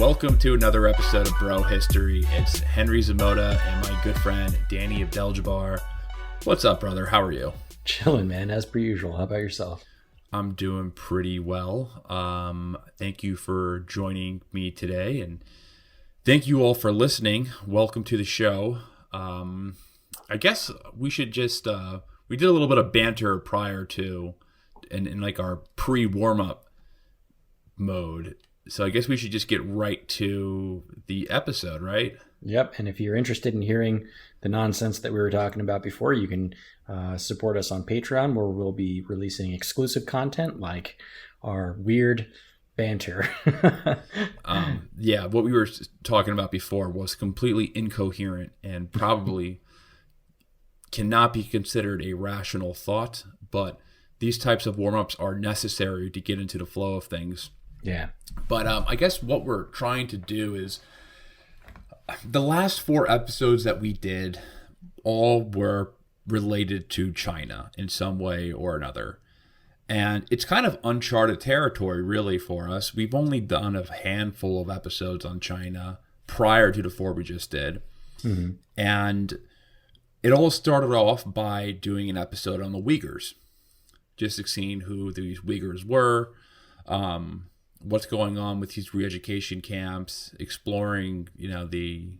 Welcome to another episode of Bro History. It's Henry Zamota and my good friend Danny Abdel-Jabbar. What's up, brother? How are you? Chilling, man, as per usual. How about yourself? I'm doing pretty well. Thank you for joining me today, and thank you all for listening. Welcome to the show. I guess we should just we did a little bit of banter prior to in like our pre-warm-up mode. So I guess we should just get right to the episode, right? Yep. And if you're interested in hearing the nonsense that we were talking about before, you can support us on Patreon, where we'll be releasing exclusive content like our weird banter. Yeah, what we were talking about before was completely incoherent and probably cannot be considered a rational thought, but these types of warm-ups are necessary to get into the flow of things. Yeah. But I guess what we're trying to do is the last 4 episodes that we did all were related to China in some way or another. And it's kind of uncharted territory, really, for us. We've only done a handful of episodes on China prior to the 4 we just did. Mm-hmm. And it all started off by doing an episode on the Uyghurs, just seeing who these Uyghurs were, what's going on with these re-education camps, exploring, the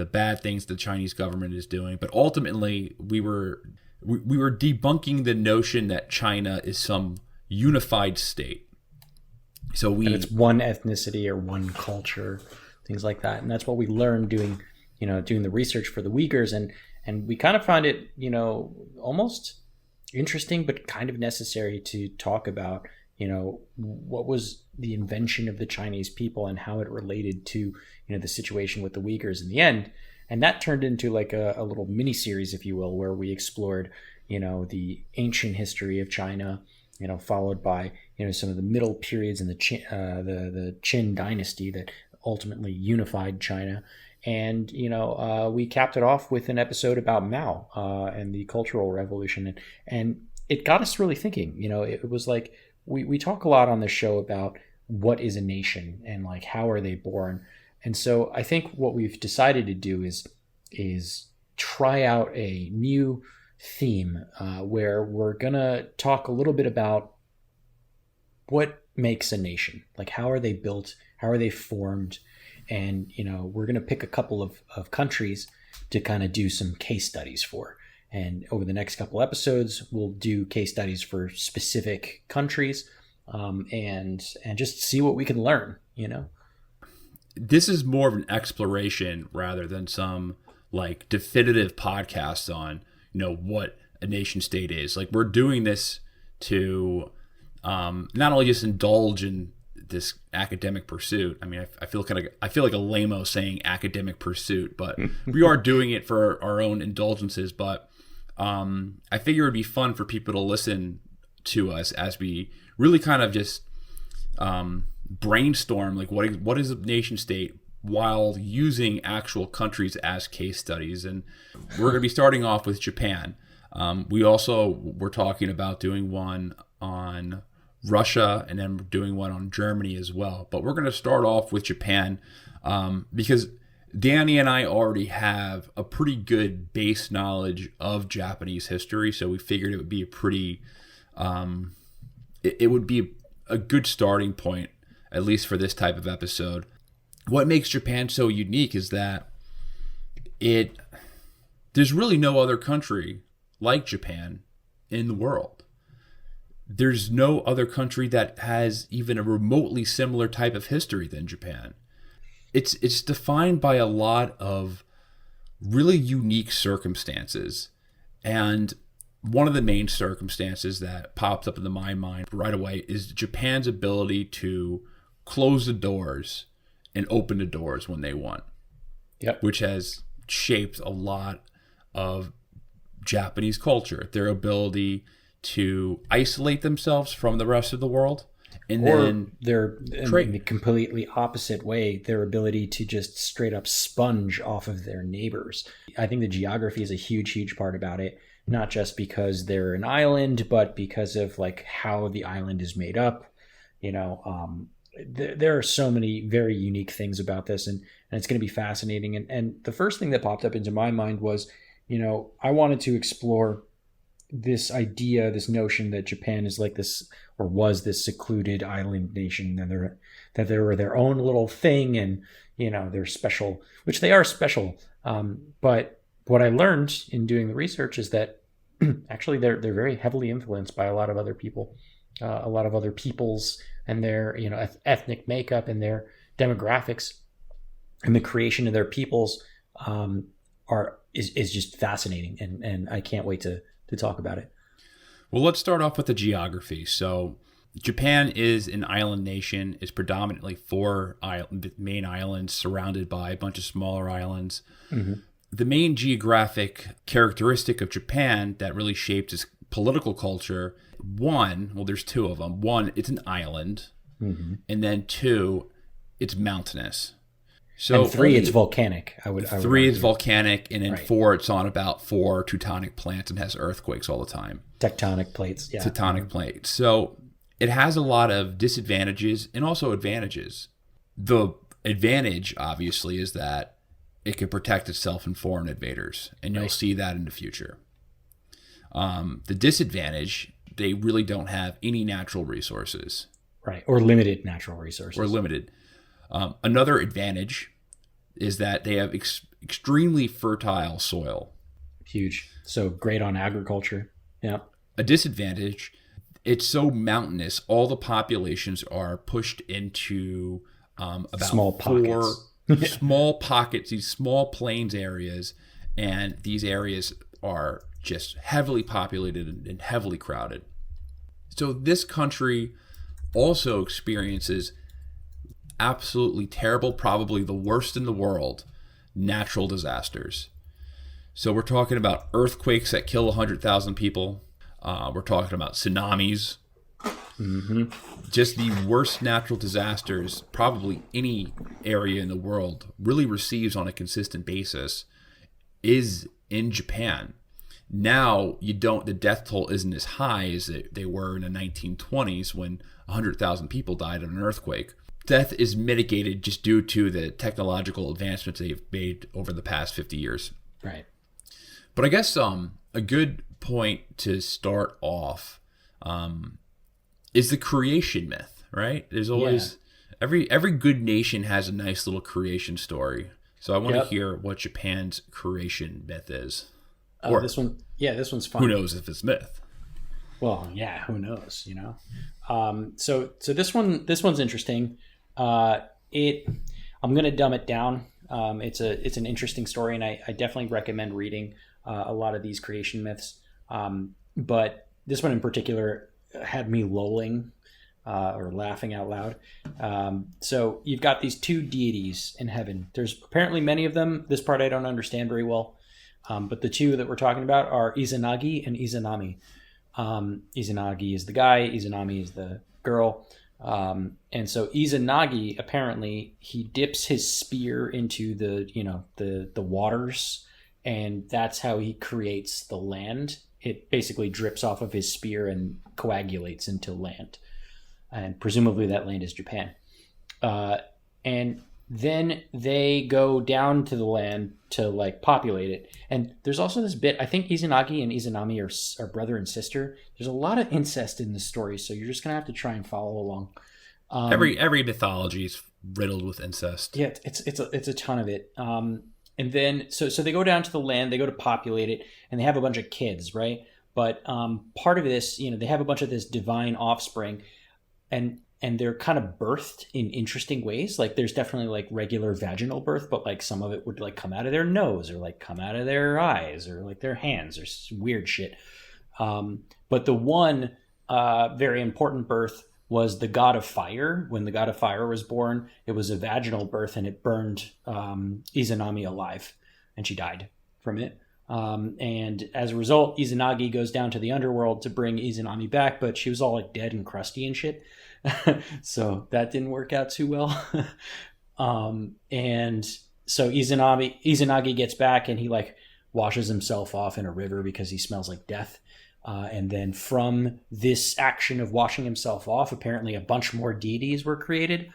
bad things the Chinese government is doing. But ultimately, we were debunking the notion that China is some unified state. So and it's one ethnicity or one culture, things like that. And that's what we learned doing the research for the Uyghurs. And we kind of found it, almost interesting, but kind of necessary to talk about, what was the invention of the Chinese people and how it related to, the situation with the Uyghurs in the end. And that turned into like a little mini series, if you will, where we explored, the ancient history of China, followed by, some of the middle periods in the Qin dynasty that ultimately unified China. And, we capped it off with an episode about Mao and the Cultural Revolution. And it got us really thinking. It was like, we talk a lot on this show about what is a nation and like how are they born. And so I think what we've decided to do is try out a new theme where we're gonna talk a little bit about what makes a nation. Like, how are they built? How are they formed? And we're gonna pick a couple of countries to kind of do some case studies for. And over the next couple episodes, we'll do case studies for specific countries, and just see what we can learn. This is more of an exploration rather than some like definitive podcast on what a nation state is. Like, we're doing this to not only just indulge in this academic pursuit. I mean, I feel like a lame-o saying academic pursuit, but we are doing it for our own indulgences. But I figure it'd be fun for people to listen to us as we really kind of just brainstorm like what is a nation state while using actual countries as case studies. And we're going to be starting off with Japan. We also were talking about doing one on Russia and then doing one on Germany as well. But we're going to start off with Japan because Danny and I already have a pretty good base knowledge of Japanese history, so we figured it would be a pretty, it would be a good starting point, at least for this type of episode. What makes Japan so unique is that there's really no other country like Japan in the world. There's no other country that has even a remotely similar type of history than Japan. It's defined by a lot of really unique circumstances. And one of the main circumstances that pops up into my mind right away is Japan's ability to close the doors and open the doors when they want. Yep. Which has shaped a lot of Japanese culture. Their ability to isolate themselves from the rest of the world. And or then in the completely opposite way, their ability to just straight up sponge off of their neighbors. I think the geography is a huge part about it, not just because they're an island, but because of like how the island is made up. there are so many very unique things about this, and it's going to be fascinating. And the first thing that popped up into my mind was, I wanted to explore this idea, this notion that Japan is like this, or was this secluded island nation, and that they were their own little thing, and they're special, which they are special. But what I learned in doing the research is that actually they're very heavily influenced by a lot of other people, a lot of other peoples, and their ethnic makeup and their demographics, and the creation of their peoples is just fascinating, and I can't wait to talk about it. Well, let's start off with the geography. So Japan is an island nation. It's predominantly 4 main islands surrounded by a bunch of smaller islands. Mm-hmm. The main geographic characteristic of Japan that really shaped its political culture, there's 2 of them. 1, it's an island. Mm-hmm. And then 2, it's mountainous. So and 3, it's volcanic. I would 3 is volcanic, and then 4, it's on about 4 tectonic plates and has earthquakes all the time. Tectonic plates, yeah. Tectonic plates. So it has a lot of disadvantages and also advantages. The advantage, obviously, is that it can protect itself from foreign invaders, and you'll see that in the future. The disadvantage, they really don't have any natural resources. Right, or limited natural resources. Another advantage is that they have extremely fertile soil. Huge. So great on agriculture. Yeah. A disadvantage, it's so mountainous. All the populations are pushed into about small pockets. Small pockets, these small plains areas, and these areas are just heavily populated and heavily crowded. So this country also experiences absolutely terrible, probably the worst in the world, natural disasters. So we're talking about earthquakes that kill 100,000 people. We're talking about tsunamis. Mm-hmm. Just the worst natural disasters probably any area in the world really receives on a consistent basis is in Japan. Now the death toll isn't as high as they were in the 1920s when 100,000 people died in an earthquake. Death is mitigated just due to the technological advancements they've made over the past 50 years. Right. But I guess a good point to start off is the creation myth, right? There's always every good nation has a nice little creation story. So I want to hear what Japan's creation myth is. This one's fun. Who knows if it's myth? Well, yeah, who knows, So this one's interesting. I'm going to dumb it down. It's an interesting story, and I definitely recommend reading a lot of these creation myths. But this one in particular had me lolling or laughing out loud. So you've got these 2 deities in heaven. There's apparently many of them. This part I don't understand very well. But the 2 that we're talking about are Izanagi and Izanami. Izanagi is the guy, Izanami is the girl. And so Izanagi, apparently, he dips his spear into the waters, and that's how he creates the land. It basically drips off of his spear and coagulates into land. And presumably that land is Japan. And then they go down to the land to populate it. And there's also this bit, I think Izanagi and Izanami are brother and sister. There's a lot of incest in this story, so you're just going to have to try and follow along. Every mythology is riddled with incest. Yeah, it's a ton of it. And then so they go down to the land, they go to populate it, and they have a bunch of kids, right? But part of this, they have a bunch of this divine offspring, and they're kind of birthed in interesting ways. Like there's definitely regular vaginal birth, but some of it would come out of their nose or come out of their eyes or their hands or weird shit. But the one very important birth was the god of fire. When the god of fire was born, it was a vaginal birth, and it burned Izanami alive, and she died from it. And as a result, Izanagi goes down to the underworld to bring Izanami back, but she was all dead and crusty and shit. So that didn't work out too well. And so Izanagi gets back, and he washes himself off in a river because he smells like death. And then from this action of washing himself off, apparently a bunch more deities were created.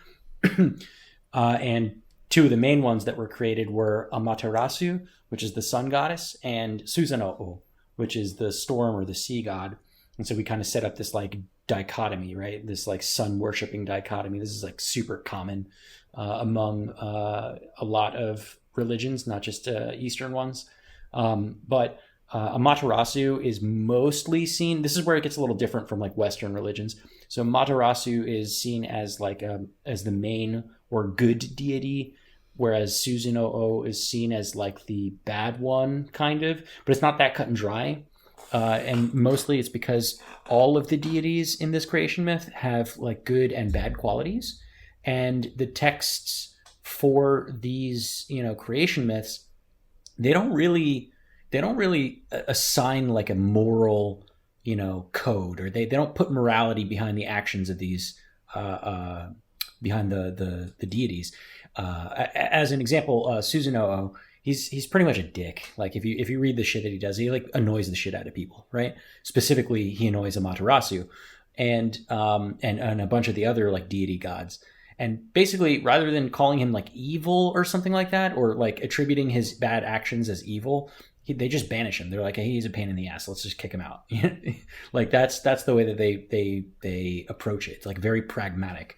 And two of the main ones that were created were Amaterasu, which is the sun goddess, and Susanoo, which is the storm or the sea god. And so we kind of set up this like dichotomy, right? This like sun worshipping dichotomy. This is like super common among a lot of religions, not just Eastern ones. But Amaterasu is mostly seen. This is where it gets a little different from like Western religions. So Amaterasu is seen as like as the main or good deity, whereas Susanoo is seen as like the bad one, kind of. But it's not that cut and dry. And mostly it's because all of the deities in this creation myth have like good and bad qualities, and the texts for these creation myths, they don't really assign like a moral code, or they don't put morality behind the actions of these behind the deities. As an example, Susanoo, he's pretty much a dick. Like if you read the shit that he does, he like annoys the shit out of people, right? Specifically, he annoys Amaterasu and a bunch of the other like deity gods. And basically, rather than calling him like evil or something like that, or like attributing his bad actions as evil, they just banish him. They're like, hey, he's a pain in the ass. Let's just kick him out. Like that's the way that they approach it. It's like very pragmatic.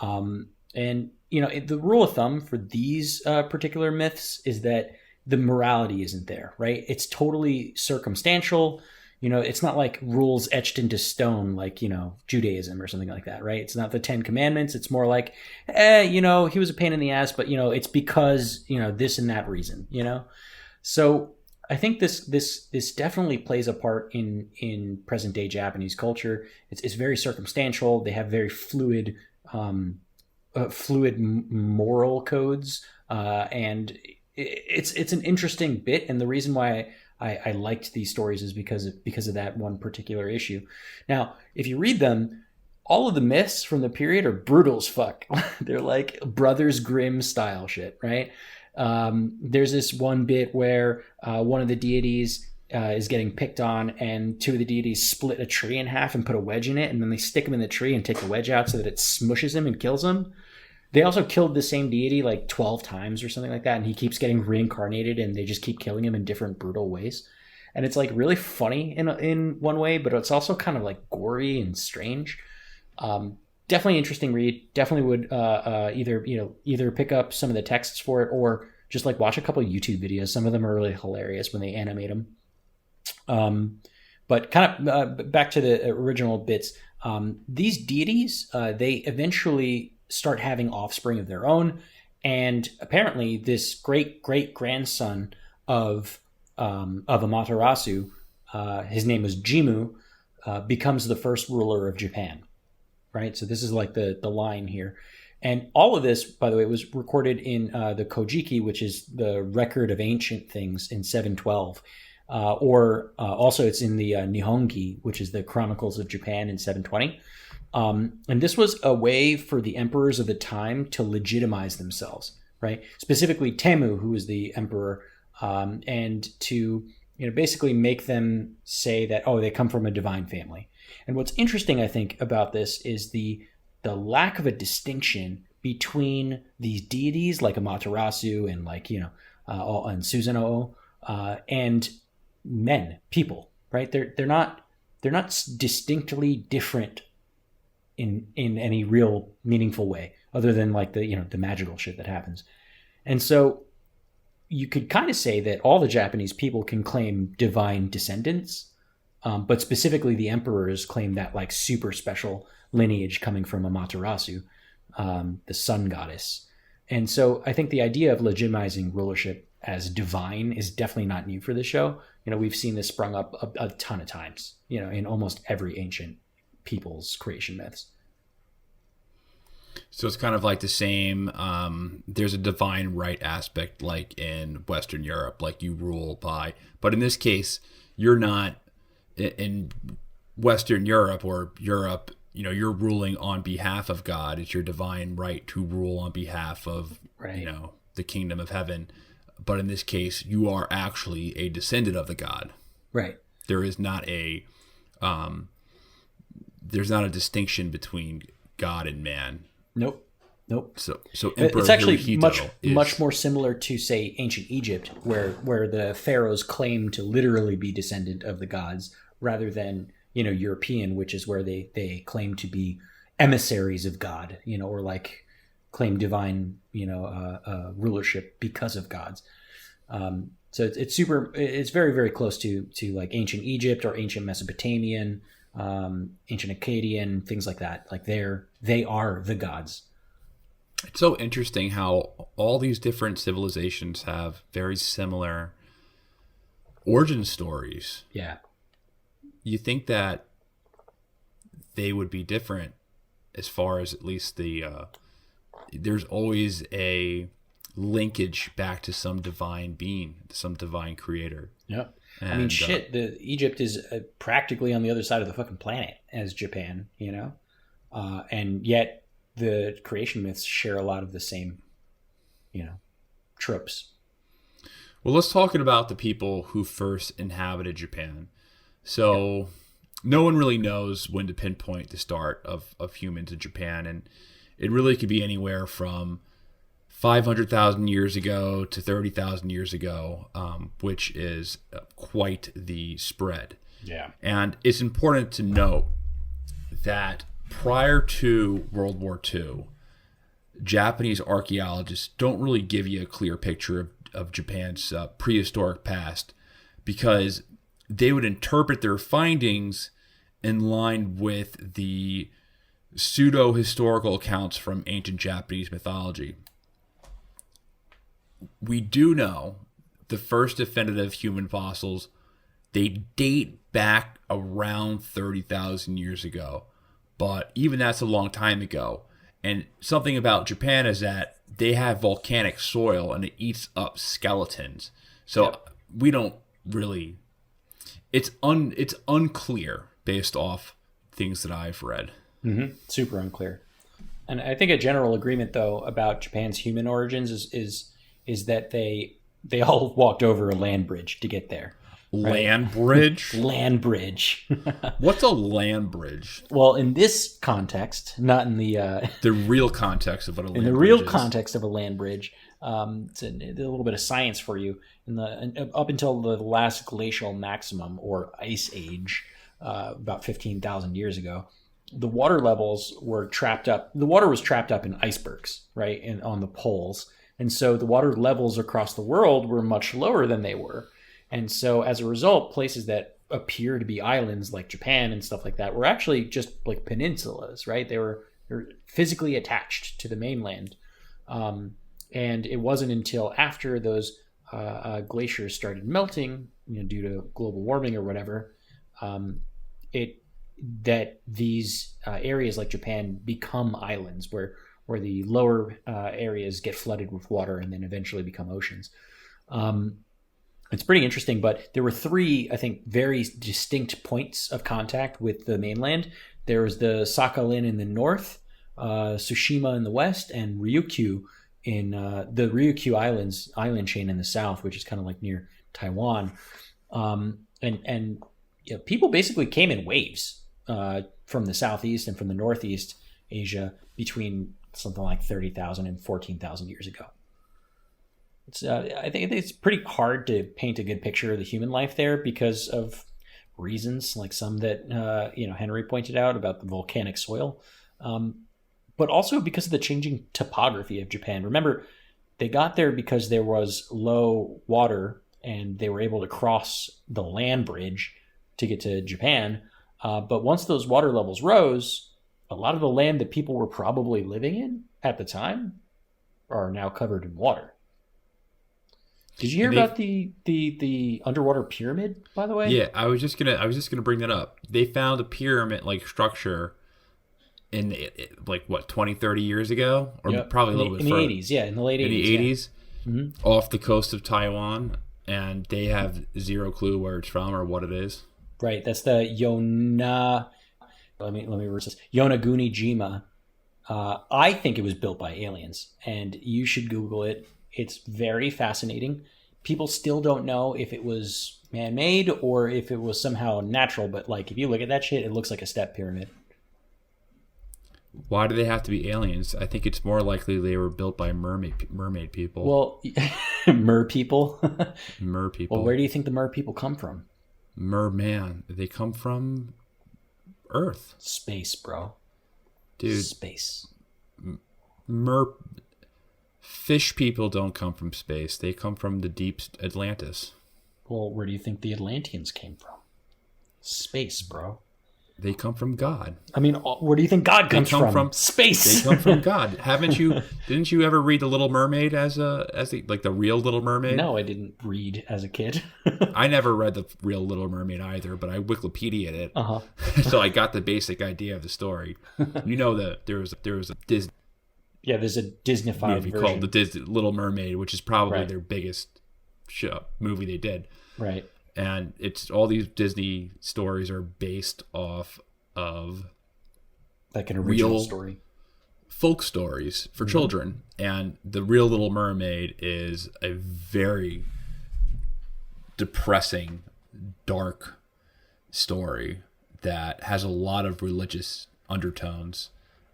And the rule of thumb for these particular myths is that the morality isn't there, right? It's totally circumstantial. It's not like rules etched into stone, like, Judaism or something like that, right? It's not the 10 Commandments. It's more like, he was a pain in the ass, but, it's because, this and that reason, So I think this definitely plays a part in present day Japanese culture. It's very circumstantial. They have very fluid moral codes, and it's an interesting bit. And the reason why I liked these stories is because of that one particular issue. Now, if you read them, all of the myths from the period are brutal as fuck. They're like Brothers Grimm style shit, right? There's this one bit where one of the deities is getting picked on, and two of the deities split a tree in half and put a wedge in it, and then they stick him in the tree and take the wedge out so that it smushes him and kills him. They also killed the same deity like 12 times or something like that, and he keeps getting reincarnated, and they just keep killing him in different brutal ways. And it's like really funny in one way, but it's also kind of like gory and strange. Definitely interesting read. Definitely would either pick up some of the texts for it, or just like watch a couple of YouTube videos. Some of them are really hilarious when they animate them. But kind of back to the original bits. These deities, they eventually start having offspring of their own, and apparently this great grandson of Amaterasu, his name was Jimmu, becomes the first ruler of Japan. Right, so this is like the line here, and all of this, by the way, was recorded in the Kojiki, which is the record of ancient things in 712, or also it's in the Nihongi, which is the Chronicles of Japan in 720. And this was a way for the emperors of the time to legitimize themselves, right? Specifically Temu, who was the emperor, and to basically make them say that, oh, they come from a divine family. And what's interesting, I think, about this is the lack of a distinction between these deities like Amaterasu and like and Susanoo and people, right? They're not distinctly different in any real meaningful way, other than like the magical shit that happens. And so you could kind of say that all the Japanese people can claim divine descendants, but specifically the emperors claim that like super special lineage coming from Amaterasu, the sun goddess. And so I think the idea of legitimizing rulership as divine is definitely not new for the show. We've seen this sprung up a ton of times, in almost every ancient people's creation myths. So it's kind of like the same, there's a divine right aspect like in Western Europe, like you rule by, but in this case, you're not in Western Europe or Europe, you're ruling on behalf of God. It's your divine right to rule on behalf of, right, the kingdom of heaven. But in this case, you are actually a descendant of the God. Right. There is not a there's not a distinction between God and man. Nope. So Emperor It's actually Hirohito much more similar to, say, ancient Egypt, where the pharaohs claim to literally be descendant of the gods, rather than European, which is where they claim to be emissaries of God, or like claim divine rulership because of gods. So it's very, very close to like ancient Egypt or ancient Mesopotamian, ancient Akkadian, things like that. Like they are the gods. It's so interesting how all these different civilizations have very similar origin stories. Yeah. You think that they would be different as far as at least there's always a linkage back to some divine being, some divine creator. Yeah. And, I mean, Egypt is practically on the other side of the fucking planet as Japan, and yet the creation myths share a lot of the same, tropes. Well, let's talk about the people who first inhabited Japan. So no one really knows when to pinpoint the start of humans in Japan. And it really could be anywhere from 500,000 years ago to 30,000 years ago, which is quite the spread. Yeah. And it's important to note that prior to World War II, Japanese archaeologists don't really give you a clear picture of Japan's prehistoric past, because they would interpret their findings in line with the pseudo-historical accounts from ancient Japanese mythology. We do know the first definitive human fossils, they date back around 30,000 years ago. But even that's a long time ago. And something about Japan is that they have volcanic soil and it eats up skeletons. So we don't really... It's unclear based off things that I've read. Mm-hmm. Super unclear. And I think a general agreement, though, about Japan's human origins is that they all walked over a land bridge to get there. Right? Land bridge? Land bridge. What's a land bridge? Well, in this context, not in the real context of what a land bridge is. In the real context of a land bridge, it's a little bit of science for you. Up until the last glacial maximum, or ice age, about 15,000 years ago, the water levels were trapped up. The water was trapped up in icebergs, right, and on the poles. And so the water levels across the world were much lower than they were. And so as a result, places that appear to be islands like Japan and stuff like that were actually just like peninsulas, right? They're physically attached to the mainland. And it wasn't until after those glaciers started melting, due to global warming or whatever, that these areas like Japan become islands where the lower areas get flooded with water and then eventually become oceans. It's pretty interesting, but there were three, I think, very distinct points of contact with the mainland. There was the Sakhalin in the north, Tsushima in the west, and Ryukyu in the Ryukyu island chain in the south, which is kind of like near Taiwan. And people basically came in waves from the southeast and from the northeast Asia between something like 30,000 and 14,000 years ago. I think it's pretty hard to paint a good picture of the human life there because of reasons like some that Henry pointed out about the volcanic soil, but also because of the changing topography of Japan. Remember, they got there because there was low water and they were able to cross the land bridge to get to Japan. But once those water levels rose, a lot of the land that people were probably living in at the time are now covered in water. Did you hear about the underwater pyramid, by the way? Yeah, I was just gonna bring that up. They found a pyramid like structure in like what 20, 30 years ago, or probably a little bit further. In the 80s, in the late 80s. In the 80s, Mm-hmm. off the coast of Taiwan, and they have zero clue where it's from or what it is. Right, that's the Let me reverse this. Yonagunijima. I think it was built by aliens, and you should Google it. It's very fascinating. People still don't know if it was man-made or if it was somehow natural. But like, if you look at that shit, it looks like a step pyramid. Why do they have to be aliens? I think it's more likely they were built by mermaid people. Well, mer people. Mer people. Well, where do you think the mer people come from? Merman. They come from Earth. Space, bro. Dude. Space. Fish people don't come from space. They come from the deep Atlantis. Well, where do you think the Atlanteans came from? Space, bro. They come from God. I mean, where do you think God comes from? Space. They come from God. Didn't you ever read The Little Mermaid as the real Little Mermaid? No, I didn't read as a kid. I never read the real Little Mermaid either, but I Wikipedia'd it. Uh-huh. So I got the basic idea of the story. You know that there was a Disney there's a Disney-fied movie version called The Little Mermaid, which is probably right. their biggest movie they did. Right. And it's all these Disney stories are based off of like an original real story, folk stories for children. And the real Little Mermaid is a very depressing, dark story that has a lot of religious undertones.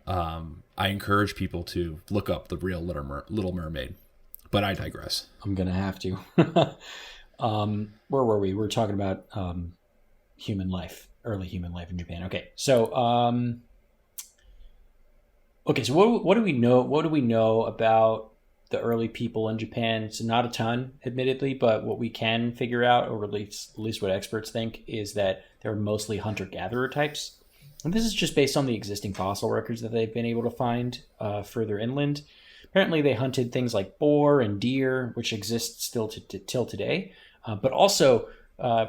I encourage people to look up the real Little Mermaid, but I digress. I'm gonna have to. Where were we? We were talking about human life, early human life in Japan. Okay, so so what do we know? What do we know about the early people in Japan? It's not a ton, admittedly, but what we can figure out, or at least what experts think, is that they're mostly hunter-gatherer types. And this is just based on the existing fossil records that they've been able to find further inland. Apparently, they hunted things like boar and deer, which exist still till today. But also,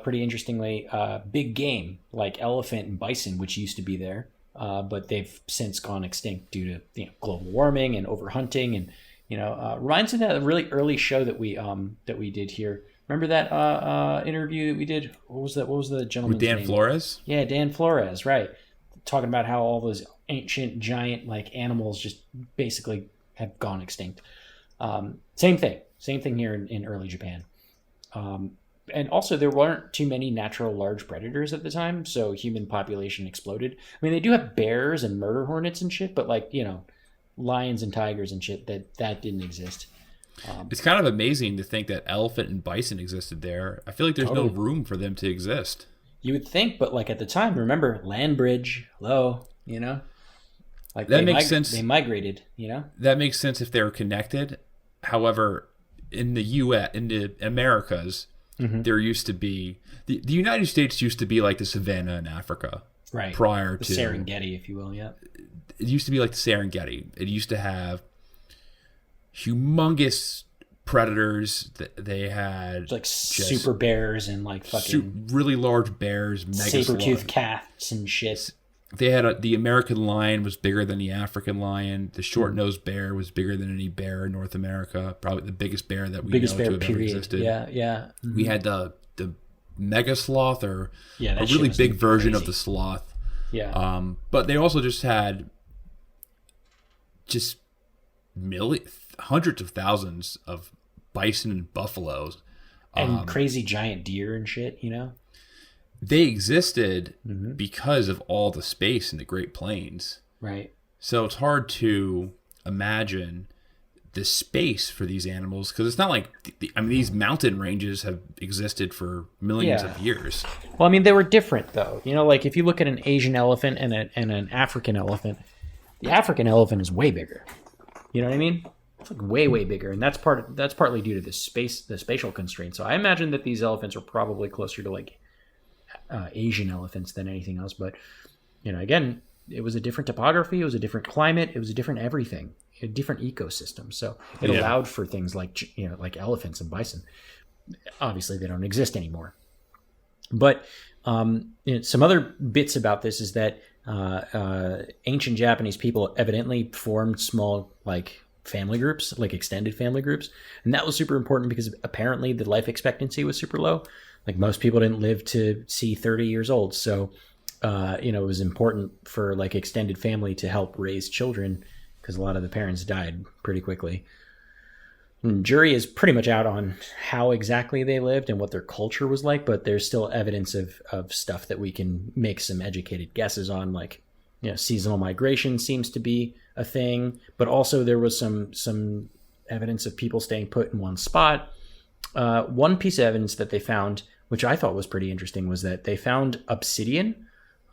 pretty interestingly, big game like elephant and bison, which used to be there, but they've since gone extinct due to global warming and overhunting. And reminds me of that really early show that we did here. Remember that interview that we did? What was that? What was the gentleman's name? With Dan Flores? Yeah, Dan Flores, right. Talking about how all those ancient giant like animals just basically have gone extinct. Same thing here in early Japan. And also there weren't too many natural large predators at the time, so human population exploded. I mean, they do have bears and murder hornets and shit, but lions and tigers and shit, that didn't exist. It's kind of amazing to think that elephant and bison existed there. I feel like there's no room for them to exist. You would think, but like at the time, remember, land bridge, hello, like that makes sense. They migrated, That makes sense if they're connected. However, in the U.S., in the Americas, there used to be the United States used to be like the savannah in Africa, right? Prior the to Serengeti, if you will, yeah. It used to be like the Serengeti. It used to have humongous predators. They had like super bears and like fucking really large bears, saber-toothed cats and shit. They had the American lion was bigger than the African lion. The short-nosed bear was bigger than any bear in North America. Probably the biggest bear that we know to have ever existed. Yeah. Mm-hmm. We had the mega sloth, or a that really big version crazy. of the sloth. Yeah. But they also just had hundreds of thousands of bison and buffaloes. And crazy giant deer and shit, They existed because of all the space in the Great Plains. Right. So it's hard to imagine the space for these animals, because it's not like these mountain ranges have existed for millions of years. Well, they were different though. Like if you look at an Asian elephant and an African elephant, the African elephant is way bigger. You know what I mean? It's like way bigger, and that's partly due to the spatial constraints. So I imagine that these elephants are probably closer to like Asian elephants than anything else. But again, it was a different topography, it was a different climate, it was a different everything, a different ecosystem. So it allowed for things like like elephants and bison. Obviously, they don't exist anymore. But some other bits about this is that ancient Japanese people evidently formed small like family groups, like extended family groups, and that was super important because apparently the life expectancy was super low. Like most people didn't live to see 30 years old, so it was important for like extended family to help raise children because a lot of the parents died pretty quickly. jury is pretty much out on how exactly they lived and what their culture was like, but there's still evidence of stuff that we can make some educated guesses on, like, seasonal migration seems to be a thing, but also there was some evidence of people staying put in one spot. One piece of evidence that they found, which I thought was pretty interesting, was that they found obsidian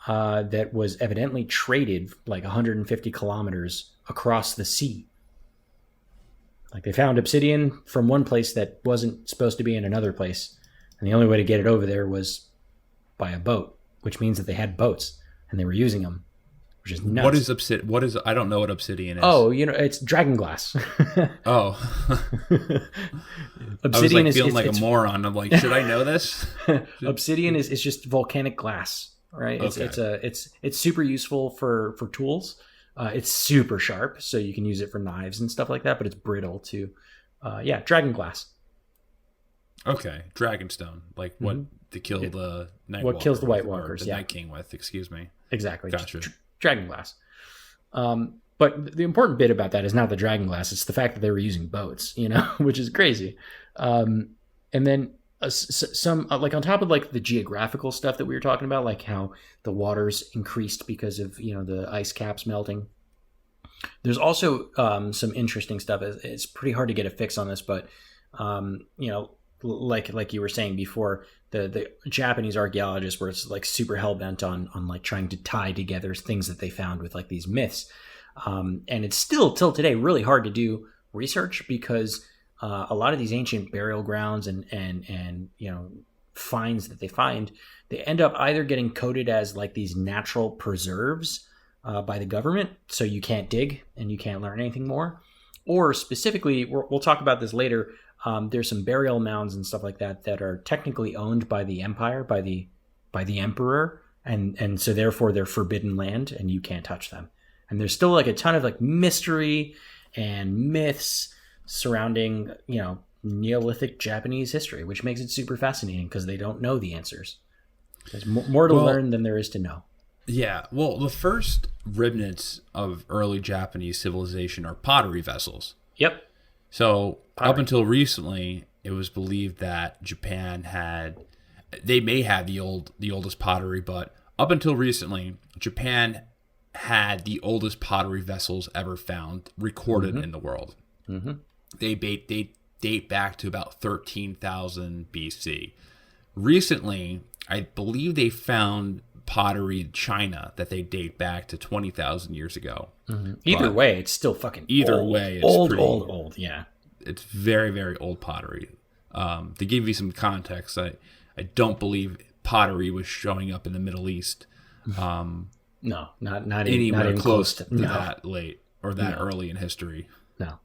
that was evidently traded like 150 kilometers across the sea. Like, they found obsidian from one place that wasn't supposed to be in another place, and the only way to get it over there was by a boat, which means that they had boats and they were using them, which is nuts. What is obsidian? I don't know what obsidian is. Oh, it's dragon glass. Oh. Obsidian I was feeling like a moron. I'm like, should I know this? Obsidian is just volcanic glass, right? Okay. It's super useful for tools. It's super sharp, so you can use it for knives and stuff like that, but it's brittle too. Dragon glass. Okay, Dragonstone, like what to kill the Night What Walker kills the White with, Walkers, or the Night King with, excuse me. Exactly. Gotcha. Dragon glass. But the important bit about that is not the dragon glass, it's the fact that they were using boats, which is crazy. And then some like on top of like the geographical stuff that we were talking about, like how the waters increased because of the ice caps melting, there's also some interesting stuff. It's pretty hard to get a fix on this, but like you were saying before, the Japanese archaeologists were like super hell-bent on like trying to tie together things that they found with like these myths, and it's still till today really hard to do research because a lot of these ancient burial grounds and finds that they find, they end up either getting coded as like these natural preserves by the government, so you can't dig and you can't learn anything more, or specifically, we'll talk about this later, there's some burial mounds and stuff like that that are technically owned by the empire, by the emperor, and so therefore they're forbidden land and you can't touch them. And there's still like a ton of like mystery and myths surrounding Neolithic Japanese history, which makes it super fascinating because they don't know the answers. There's more to learn than there is to know. Yeah, well, the first remnants of early Japanese civilization are pottery vessels. Yep. So Pottery. Up until recently, it was believed that Japan they may have the oldest pottery, but up until recently, Japan had the oldest pottery vessels ever found recorded in the world. Mm-hmm. They date back to about 13,000 BC. Recently, I believe they found pottery in China that they date back to 20,000 years ago. Mm-hmm. Either way, it's still fucking it's old. Yeah, it's very, very old pottery. To give you some context, I don't believe pottery was showing up in the Middle East. No, not anywhere even close to that late or that early in history. No.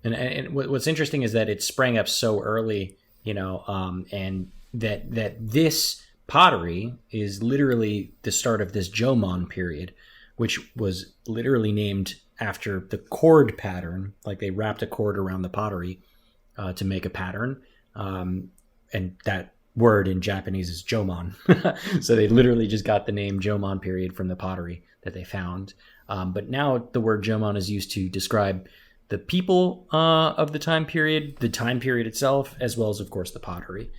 And what's interesting is that it sprang up so early, and that this pottery is literally the start of this Jomon period, which was literally named after the cord pattern. Like, they wrapped a cord around the pottery to make a pattern, and that word in Japanese is Jomon. So they literally just got the name Jomon period from the pottery that they found. But now the word Jomon is used to describe the people of the time period itself, as well as, of course, the pottery.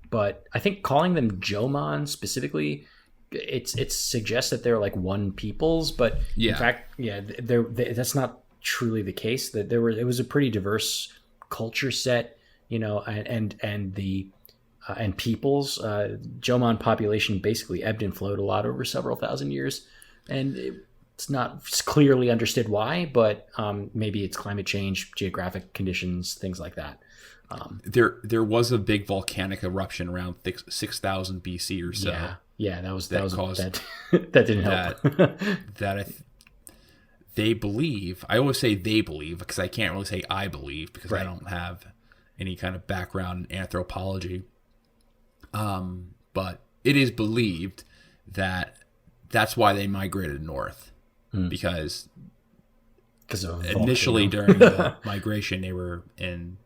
But I think calling them Jomon specifically, it suggests that they're like one peoples, but in fact, that's not truly the case. That it was a pretty diverse culture set, and peoples. Jomon population basically ebbed and flowed a lot over several thousand years, and it's not clearly understood why, but maybe it's climate change, geographic conditions, things like that. There was a big volcanic eruption around 6,000 BC or so. Yeah, that didn't help. They believe. I always say they believe because I can't really say I believe because I don't have any kind of background in anthropology. But it is believed that that's why they migrated north, because initially during the migration they were in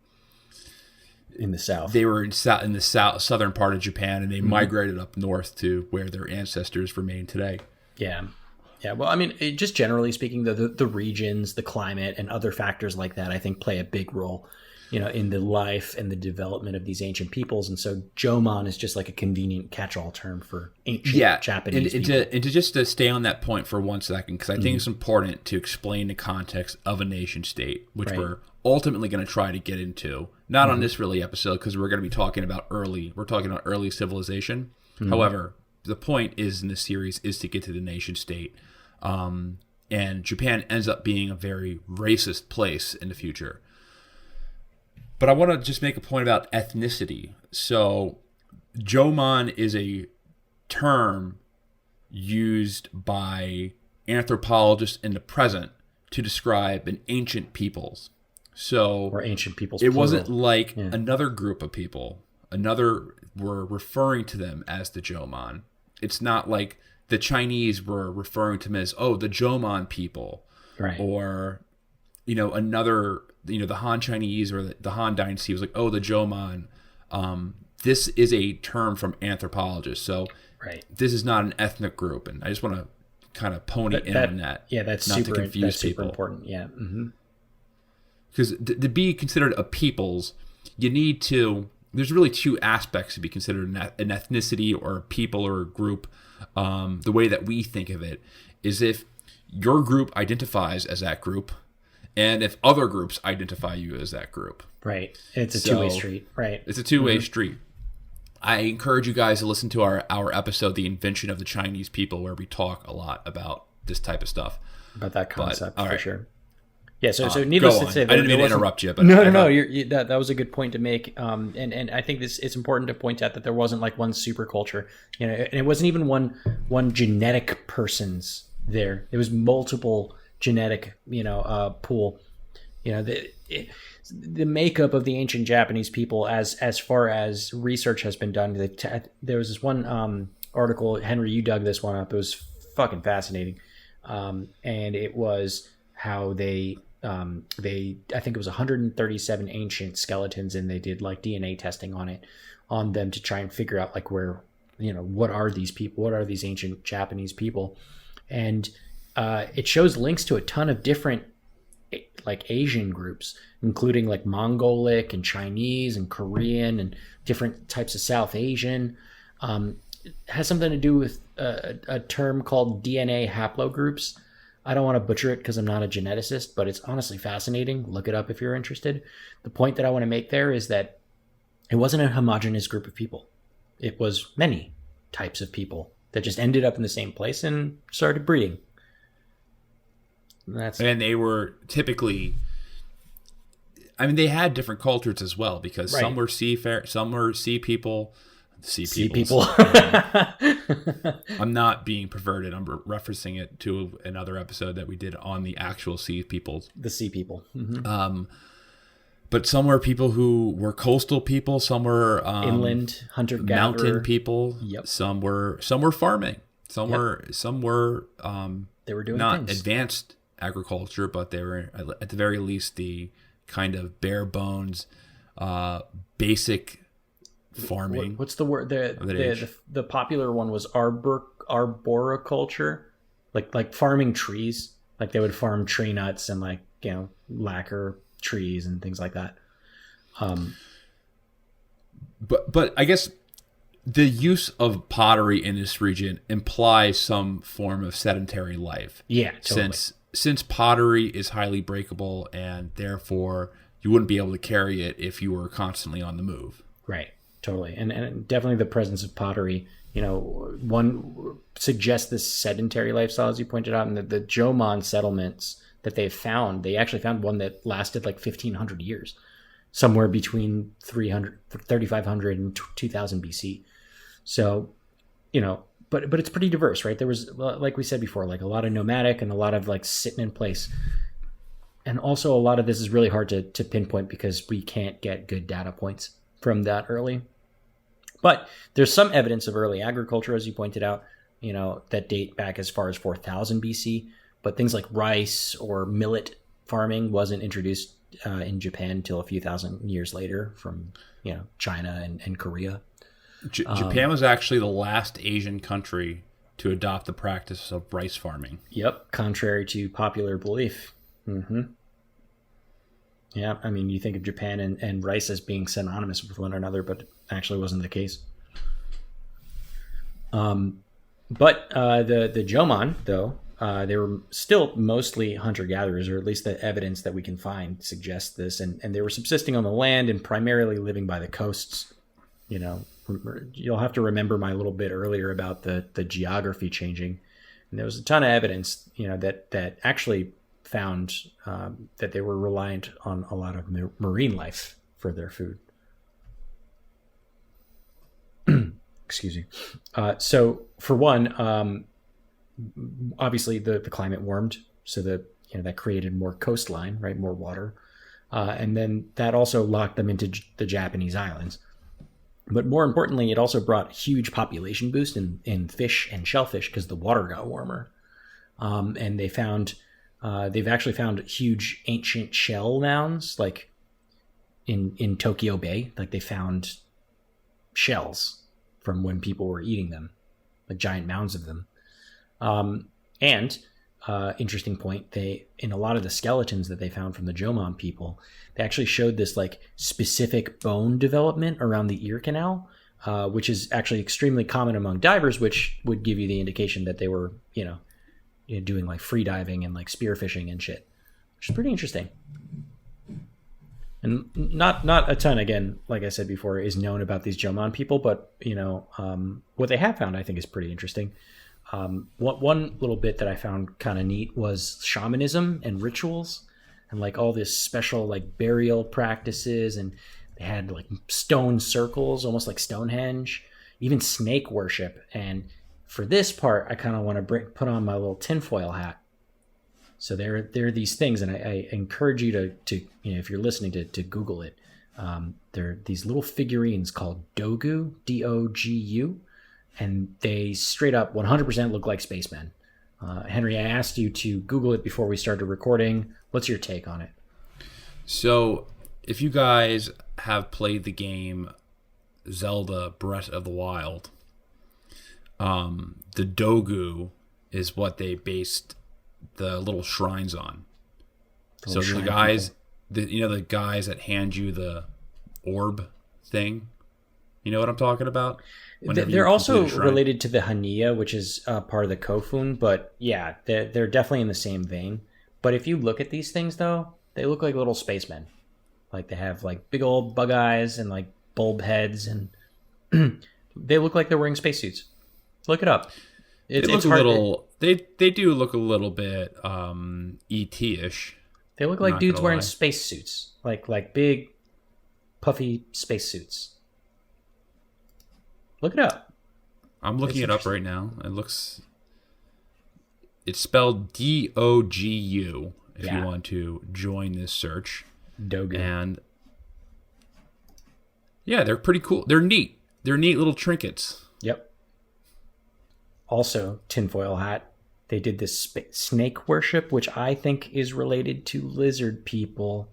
the south. They were in the southern part of Japan, and they migrated up north to where their ancestors remain today. Yeah. Yeah. Well, I mean, just generally speaking, the regions, the climate, and other factors like that, I think play a big role, in the life and the development of these ancient peoples. And so Jomon is just like a convenient catch-all term for ancient Japanese people. And to stay on that point for 1 second, because I think it's important to explain the context of a nation state, which we're ultimately going to try to get into, not on this really episode, because we're going to be talking about early civilization. However, the point is in this series is to get to the nation state. And Japan ends up being a very racist place in the future. But I want to just make a point about ethnicity. So Jomon is a term used by anthropologists in the present to describe an ancient peoples. Or ancient peoples. It wasn't like another group of people. We're referring to them as the Jomon. It's not like the Chinese were referring to them as, the Jomon people. Right. Or, another, the Han Chinese or the Han Dynasty was like, the Jomon. This is a term from anthropologists. So this is not an ethnic group. And I just want to kind of pony in on that. Yeah, that's not super, to confuse that's super people. important. Yeah. Mm-hmm. Because to be considered a peoples, you need to... There's really two aspects to be considered an ethnicity or a people or a group. The way that we think of it is if your group identifies as that group, and if other groups identify you as that group. Right. It's a two-way street. Right. It's a two-way street. I encourage you guys to listen to our episode, The Invention of the Chinese People, where we talk a lot about this type of stuff. About that concept, for sure. Yeah, so needless to say, I didn't mean to interrupt you, but no. That was a good point to make, and I think it's important to point out that there wasn't like one super culture, and it wasn't even one genetic person's there. It was multiple genetic, pool. The makeup of the ancient Japanese people, as far as research has been done, there was this one article, Henry, you dug this one up. It was fucking fascinating, and it was how they I think it was 137 ancient skeletons, and they did like DNA testing on them to try and figure out like where, what are these people, what are these ancient Japanese people, and it shows links to a ton of different like Asian groups, including like Mongolic and Chinese and Korean and different types of South Asian. It has something to do with a term called DNA haplogroups. I don't want to butcher it because I'm not a geneticist, but it's honestly fascinating. Look it up if you're interested. The point that I want to make there is that it wasn't a homogeneous group of people. It was many types of people that just ended up in the same place and started breeding. And they were typically... they had different cultures as well, because some were some were sea people... Sea people. I'm not being perverted. I'm referencing it to another episode that we did on the actual sea peoples. The sea people. Mm-hmm. But some were people who were coastal people. Some were inland hunter-gatherer, mountain people. Yep. Some were farming. Some were they were doing not things. Advanced agriculture, but they were at the very least the kind of bare bones, basic farming. What's the word? The popular one was arboriculture, like farming trees. Like they would farm tree nuts and lacquer trees and things like that. But I guess the use of pottery in this region implies some form of sedentary life. Yeah, totally. Since pottery is highly breakable, and therefore you wouldn't be able to carry it if you were constantly on the move. Right. Totally. And definitely the presence of pottery, one suggests this sedentary lifestyle, as you pointed out, and the Jomon settlements that they actually found one that lasted like 1,500 years, somewhere between 3,500 and 2000 BC. So, but it's pretty diverse, right? There was, like we said before, like a lot of nomadic and a lot of like sitting in place. And also a lot of this is really hard to pinpoint because we can't get good data points from that early. But there's some evidence of early agriculture, as you pointed out, that date back as far as 4000 BC. But things like rice or millet farming wasn't introduced in Japan until a few thousand years later from, China and Korea. Japan was actually the last Asian country to adopt the practice of rice farming. Yep, contrary to popular belief. Mm-hmm. Yeah, I mean, you think of Japan and rice as being synonymous with one another, but it actually wasn't the case. But the Jomon, though, they were still mostly hunter-gatherers, or at least the evidence that we can find suggests this, and they were subsisting on the land and primarily living by the coasts. You know, you'll have to remember my little bit earlier about the geography changing. And there was a ton of evidence, you know, that actually found that they were reliant on a lot of marine life for their food. Excuse me. So for one, obviously the climate warmed, so that created more coastline, right, more water, and then that also locked them into the Japanese islands. But more importantly, it also brought huge population boost in fish and shellfish because the water got warmer, and they've actually found huge ancient shell mounds, like in Tokyo Bay. Like they found shells from when people were eating them, like giant mounds of them. And interesting point, they, in a lot of the skeletons that they found from the Jomon people, they actually showed this like specific bone development around the ear canal, which is actually extremely common among divers, which would give you the indication that they were, doing like free diving and like spearfishing and shit, which is pretty interesting. And not a ton, again, like I said before, is known about these Jomon people, but what they have found, I think, is pretty interesting. One little bit that I found kind of neat was shamanism and rituals, and like all this special like burial practices, and they had like stone circles, almost like Stonehenge, even snake worship. And for this part, I kind of want to put on my little tinfoil hat. So there are these things, and I encourage you to if you're listening, to Google it. There are these little figurines called Dogu, Dogu, and they straight up 100% look like spacemen. Henry, I asked you to Google it before we started recording. What's your take on it? So, if you guys have played the game Zelda Breath of the Wild, the Dogu is what they based the little shrines on. So the guys, the guys that hand you the orb thing, you know what I'm talking about? They're also related to the Haniwa, which is part of the Kofun, but yeah, they're definitely in the same vein. But if you look at these things, though, they look like little spacemen. Like they have like big old bug eyes and like bulb heads, and they look like they're wearing spacesuits. Look it up. They look a little. They do look a little bit ET-ish. They look like dudes wearing spacesuits, like big, puffy spacesuits. Look it up. I'm looking it up right now. It's spelled Dogu if you want to join this search. Dogu. And yeah, they're pretty cool. They're neat. They're neat little trinkets. Yep. Also, tinfoil hat. They did this snake worship, which I think is related to lizard people.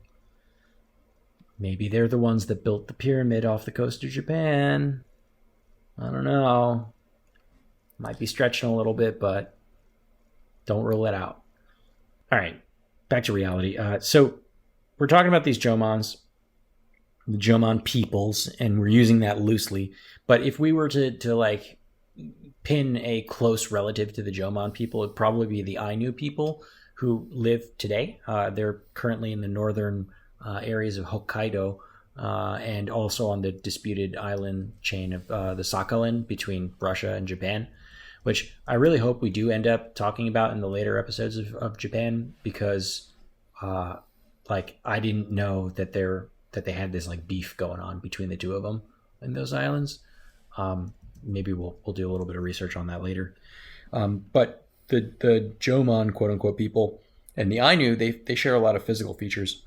Maybe they're the ones that built the pyramid off the coast of Japan. I don't know. Might be stretching a little bit, but don't rule it out. All right, back to reality. So we're talking about these Jomons, the Jomon peoples, and we're using that loosely. But if we were to like pin a close relative to the Jomon people, it'd probably be the Ainu people who live today. They're currently in the northern areas of Hokkaido, and also on the disputed island chain of the Sakhalin between Russia and Japan, which I really hope we do end up talking about in the later episodes of Japan, because I didn't know that they had this like beef going on between the two of them in those islands. Maybe we'll do a little bit of research on that later. But the Jomon, quote unquote, people and the Ainu, they share a lot of physical features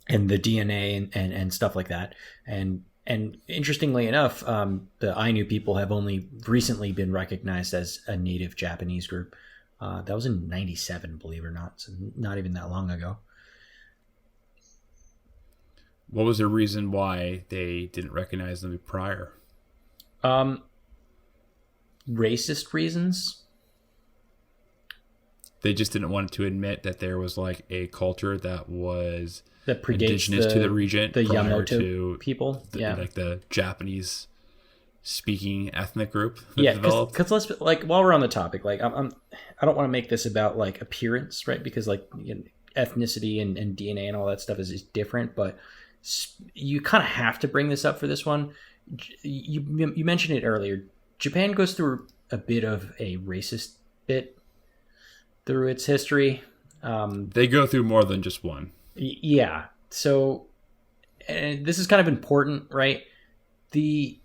and the DNA and stuff like that. And interestingly enough, the Ainu people have only recently been recognized as a native Japanese group. That was in 97, believe it or not. So not even that long ago. What was the reason why they didn't recognize them prior? racist reasons. They just didn't want to admit that there was like a culture that was That predates indigenous to the region, the prior Yamato to people. like the Japanese speaking ethnic group that Yeah, developed. because let's like while we're on the topic, like I don't want to make this about like appearance, right? Because like ethnicity and DNA and all that stuff is different, but you kind of have to bring this up for this one. You mentioned it earlier. Japan goes through a bit of a racist bit through its history. They go through more than just one. Yeah. So, and this is kind of important, right? The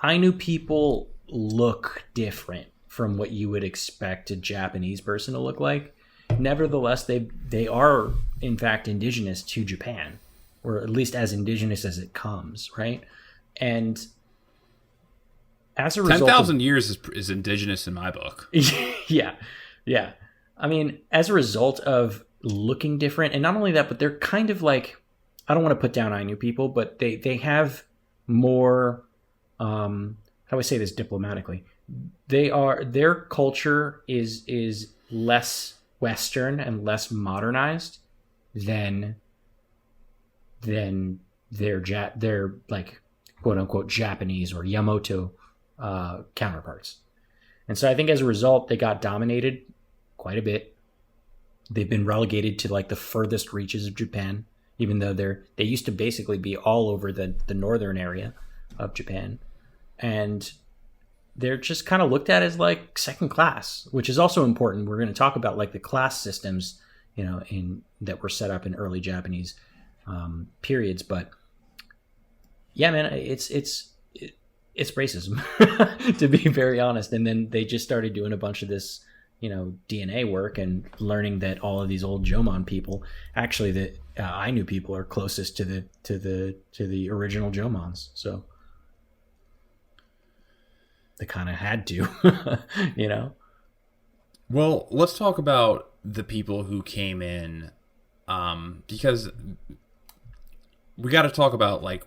Ainu people look different from what you would expect a Japanese person to look like. Nevertheless, they are in fact indigenous to Japan, or at least as indigenous as it comes, right? And as a result, 10,000 years is indigenous in my book. yeah. I mean, as a result of looking different, and not only that, but they're kind of like, I don't want to put down Ainu people, but they have more. How do I say this diplomatically? Their culture is less Western and less modernized than their like quote unquote Japanese or Yamato counterparts. And so I think as a result, they got dominated quite a bit. They've been relegated to like the furthest reaches of Japan, even though they used to basically be all over the northern area of Japan. And they're just kind of looked at as like second class, which is also important. We're going to talk about like the class systems, that were set up in early Japanese periods. But yeah, man, it's racism to be very honest. And then they just started doing a bunch of this, DNA work and learning that all of these old Jomon people, actually the Ainu people, are closest to the original Jomons. So they kind of had to, Well, let's talk about the people who came in, because we got to talk about like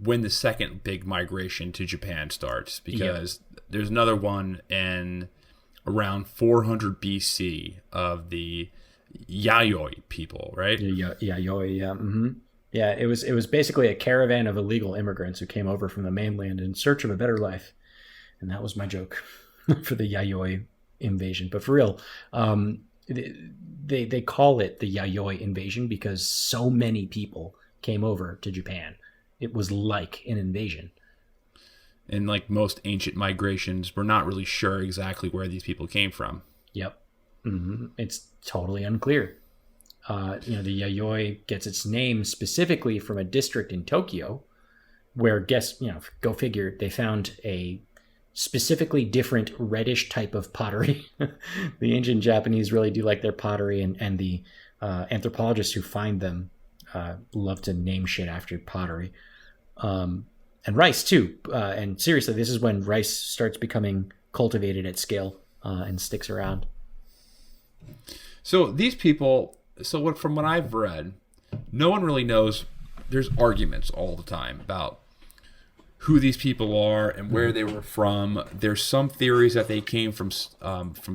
when the second big migration to Japan starts, because there's another one in around 400 BC of the Yayoi people, right? Yayoi, yeah. Mm-hmm. Yeah, it was basically a caravan of illegal immigrants who came over from the mainland in search of a better life. And that was my joke for the Yayoi invasion. But for real, they call it the Yayoi invasion because so many people came over to Japan. It was like an invasion. And like most ancient migrations, we're not really sure exactly where these people came from. Yep. Mm-hmm. It's totally unclear. The Yayoi gets its name specifically from a district in Tokyo where, go figure, they found a specifically different reddish type of pottery. The ancient Japanese really do like their pottery, and the anthropologists who find them love to name shit after pottery. And rice too. And seriously, this is when rice starts becoming cultivated at scale and sticks around. So these people, from what I've read, no one really knows. There's arguments all the time about who these people are and where they were from. There's some theories that they came from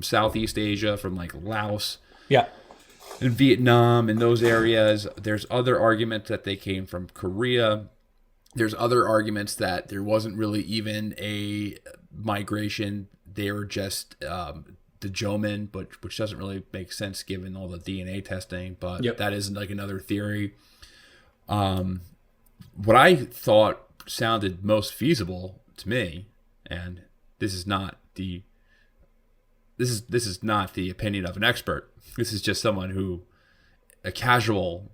Southeast Asia, from like Laos, and Vietnam, and those areas. There's other arguments that they came from Korea. There's other arguments that there wasn't really even a migration. They were just the Jōmon, which doesn't really make sense given all the DNA testing. But that is like another theory. What I thought sounded most feasible to me, and this is not the opinion of an expert. This is just someone a casual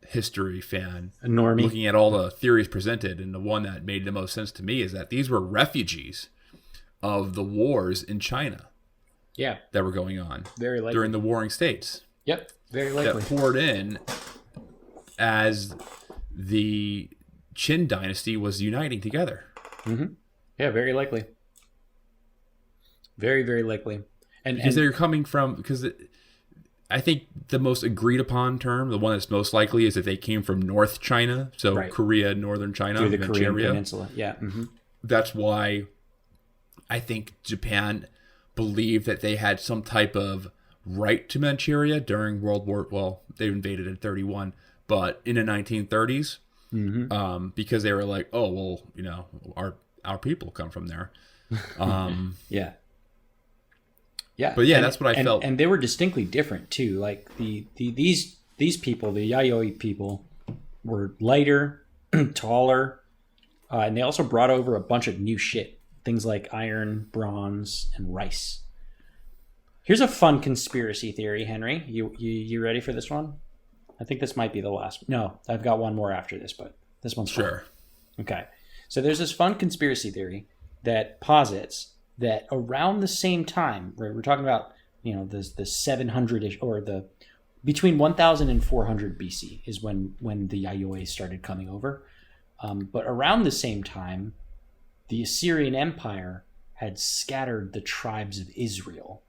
history fan, a normie, looking at all the theories presented, and the one that made the most sense to me is that these were refugees of the wars in China. Yeah, that were going on very likely during the warring states. Yep, very likely. That poured in as the Qin dynasty was uniting together. Mm-hmm. Yeah, very likely. Very, very likely. And they're coming from, because I think the most agreed upon term, the one that's most likely, is that they came from North China, so Korea, Northern China, through the Korean Peninsula. Yeah. Mm-hmm. That's why I think Japan believed that they had some type of right to Manchuria during World War. Well, they invaded in 1931, but in the 1930s, because they were like, oh well, you know, our people come from there. Yeah. Yeah. But yeah, that's what I felt. And they were distinctly different too. Like these people, the Yayoi people, were lighter, taller, and they also brought over a bunch of new shit. Things like iron, bronze, and rice. Here's a fun conspiracy theory, Henry. You ready for this one? I think this might be the last. No, I've got one more after this, but this one's fun. Sure. Okay. So there's this fun conspiracy theory that posits that around the same time, right, we're talking about, you know, the 700-ish, or the between 1000 and 400 BC is when the Yayoi started coming over. But around the same time, the Assyrian Empire had scattered the tribes of Israel.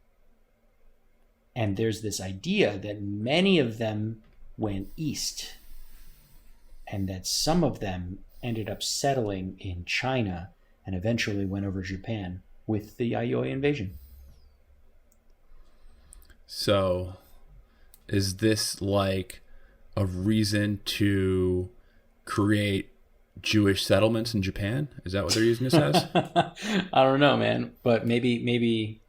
And there's this idea that many of them went east, and that some of them ended up settling in China and eventually went over Japan with the Yayoi invasion. So, is this like a reason to create Jewish settlements in Japan? Is that what they're using this as? I don't know, man, but maybe.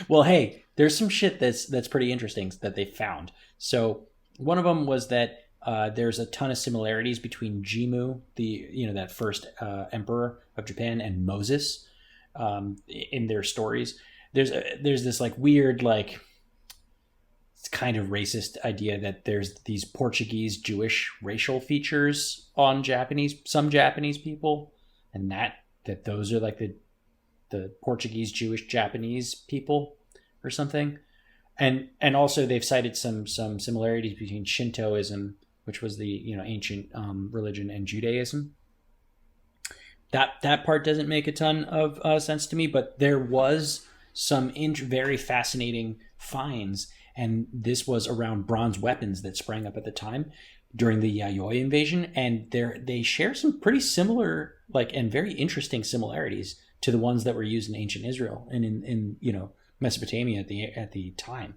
Well, hey, there's some shit that's pretty interesting that they found. So one of them was that there's a ton of similarities between Jimmu, that first emperor of Japan, and Moses in their stories. There's this like weird, like, it's kind of racist idea that there's these Portuguese Jewish racial features on some Japanese people, and that those are like the Portuguese Jewish Japanese people or something. And also they've cited some similarities between Shintoism, which was the ancient religion, and Judaism. That part doesn't make a ton of sense to me, but there was some very fascinating finds, and this was around bronze weapons that sprang up at the time during the Yayoi invasion, and they share some pretty similar, like, and very interesting similarities to the ones that were used in ancient Israel and in Mesopotamia at the time.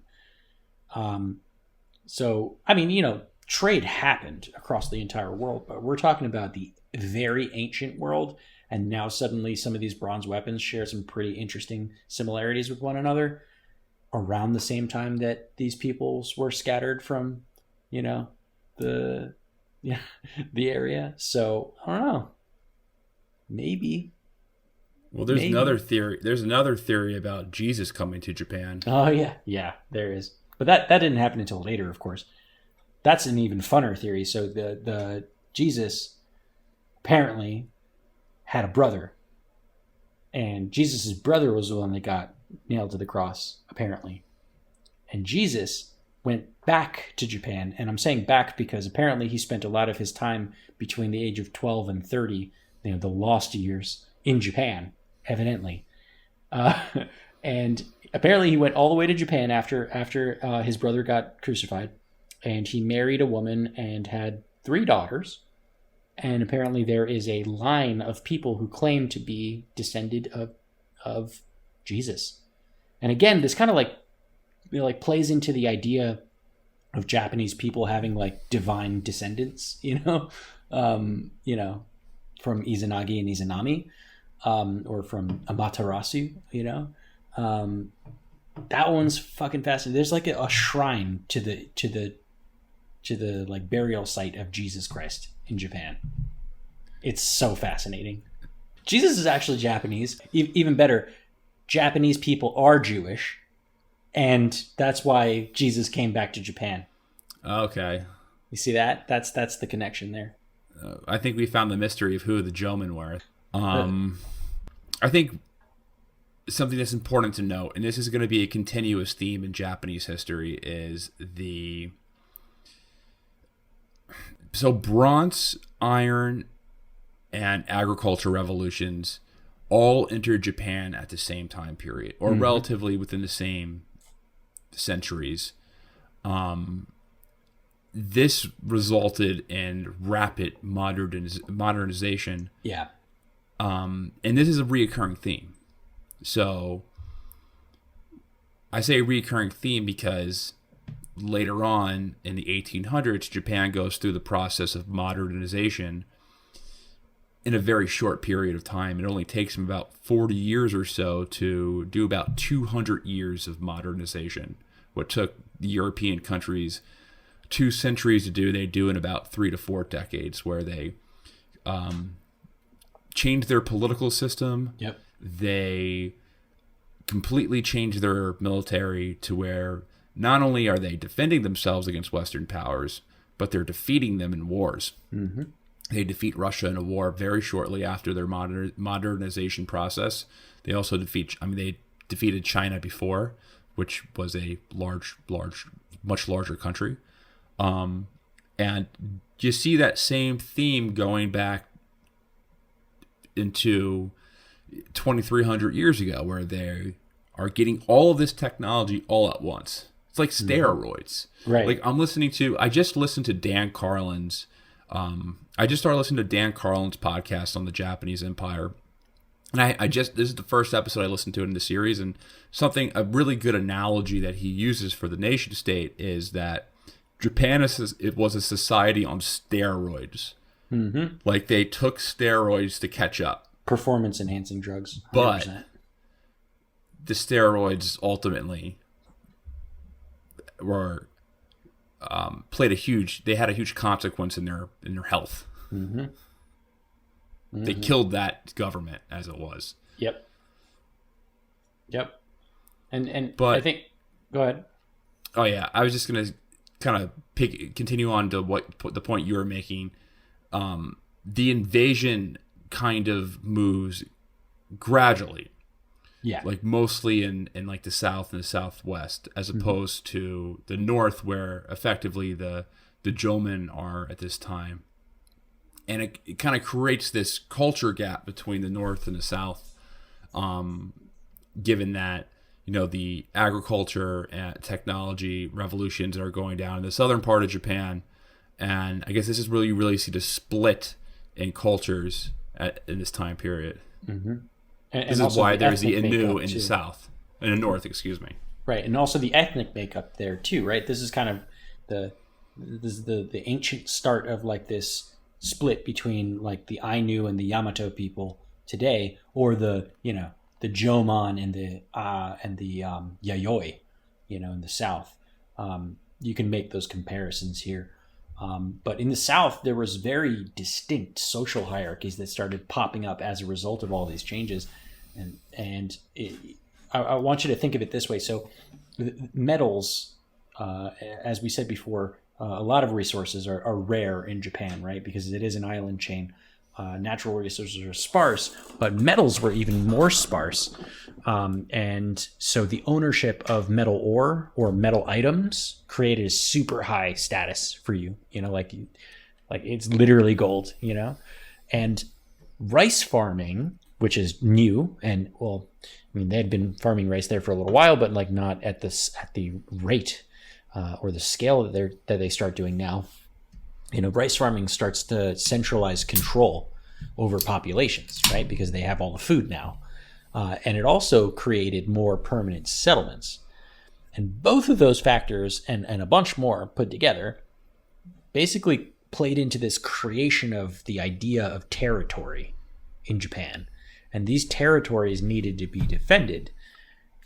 So I mean, trade happened across the entire world, but we're talking about the very ancient world, and now suddenly some of these bronze weapons share some pretty interesting similarities with one another around the same time that these peoples were scattered from the area. So I don't know, maybe. Well, there's another theory. There's another theory about Jesus coming to Japan. Oh yeah, there is. But that didn't happen until later, of course. That's an even funner theory. So the Jesus apparently had a brother, and Jesus's brother was the one that got nailed to the cross, apparently. And Jesus went back to Japan, and I'm saying back because apparently he spent a lot of his time between the age of 12 and 30, the lost years, in Japan, evidently. And apparently he went all the way to Japan after his brother got crucified, and he married a woman and had 3 daughters. And apparently there is a line of people who claim to be descended of Jesus. And again, this kind of like plays into the idea of Japanese people having like divine descendants, from Izanagi and Izanami, or from Amaterasu, that one's fucking fascinating. There's like a shrine to the like burial site of Jesus Christ in Japan. It's so fascinating. Jesus is actually Japanese. Even better, Japanese people are Jewish, and that's why Jesus came back to Japan. Okay. You see that? That's the connection there. I think we found the mystery of who the Jōmon were. I think something that's important to note, and this is going to be a continuous theme in Japanese history, is so bronze, iron, and agriculture revolutions all entered Japan at the same time period, or relatively within the same centuries. This resulted in rapid modernization. Yeah. And this is a reoccurring theme. So I say recurring theme because later on in the 1800s, Japan goes through the process of modernization in a very short period of time. It only takes them about 40 years or so to do about 200 years of modernization. What took the European countries 2 centuries to do, they do in about 3 to 4 decades, where they change their political system. Yep. They completely change their military to where not only are they defending themselves against Western powers, but they're defeating them in wars. Mm-hmm. They defeat Russia in a war very shortly after their modernization process. They also they defeated China before, which was a much larger country. And you see that same theme going back into 2,300 years ago, where they are getting all of this technology all at once. It's like steroids. Right. Like I just listened to Dan Carlin's, I just started listening to Dan Carlin's podcast on the Japanese Empire. And this is the first episode I listened to in the series, and a really good analogy that he uses for the nation state is that Japan was a society on steroids. Mm-hmm. Like they took steroids to catch up. Performance enhancing drugs. 100%. But the steroids ultimately were they had a huge consequence in their health. Mm-hmm. Mm-hmm. They killed that government as it was. Yep. But I think, go ahead. Oh yeah, I was just gonna kind of continue on to the point you were making. The invasion kind of moves gradually. Yeah. Like mostly in like the South and the Southwest, as opposed to the North, where effectively the Jōmon are at this time. And it kind of creates this culture gap between the North and the South, given that, the agriculture and technology revolutions that are going down in the southern part of Japan. And I guess this is where you really see the split in cultures in this time period. Mm-hmm. This is why there's the Innu in the South, in the North, excuse me. Right, and also the ethnic makeup there too, right? This is kind of the ancient start of like this split between like the Ainu and the Yamato people today, or the Jomon and the Yayoi, in the South. You can make those comparisons here. But in the South, there was very distinct social hierarchies that started popping up as a result of all these changes. And I want you to think of it this way. So metals, as we said before, a lot of resources are rare in Japan, right? Because it is an island chain. Natural resources are sparse, but metals were even more sparse. And so the ownership of metal ore or metal items created a super high status for you, like it's literally gold, and rice farming, which is new. And they had been farming rice there for a little while, but like not at the rate or the scale that they start doing now. Rice farming starts to centralize control over populations, right? Because they have all the food now. And it also created more permanent settlements. And both of those factors and a bunch more put together basically played into this creation of the idea of territory in Japan. And these territories needed to be defended,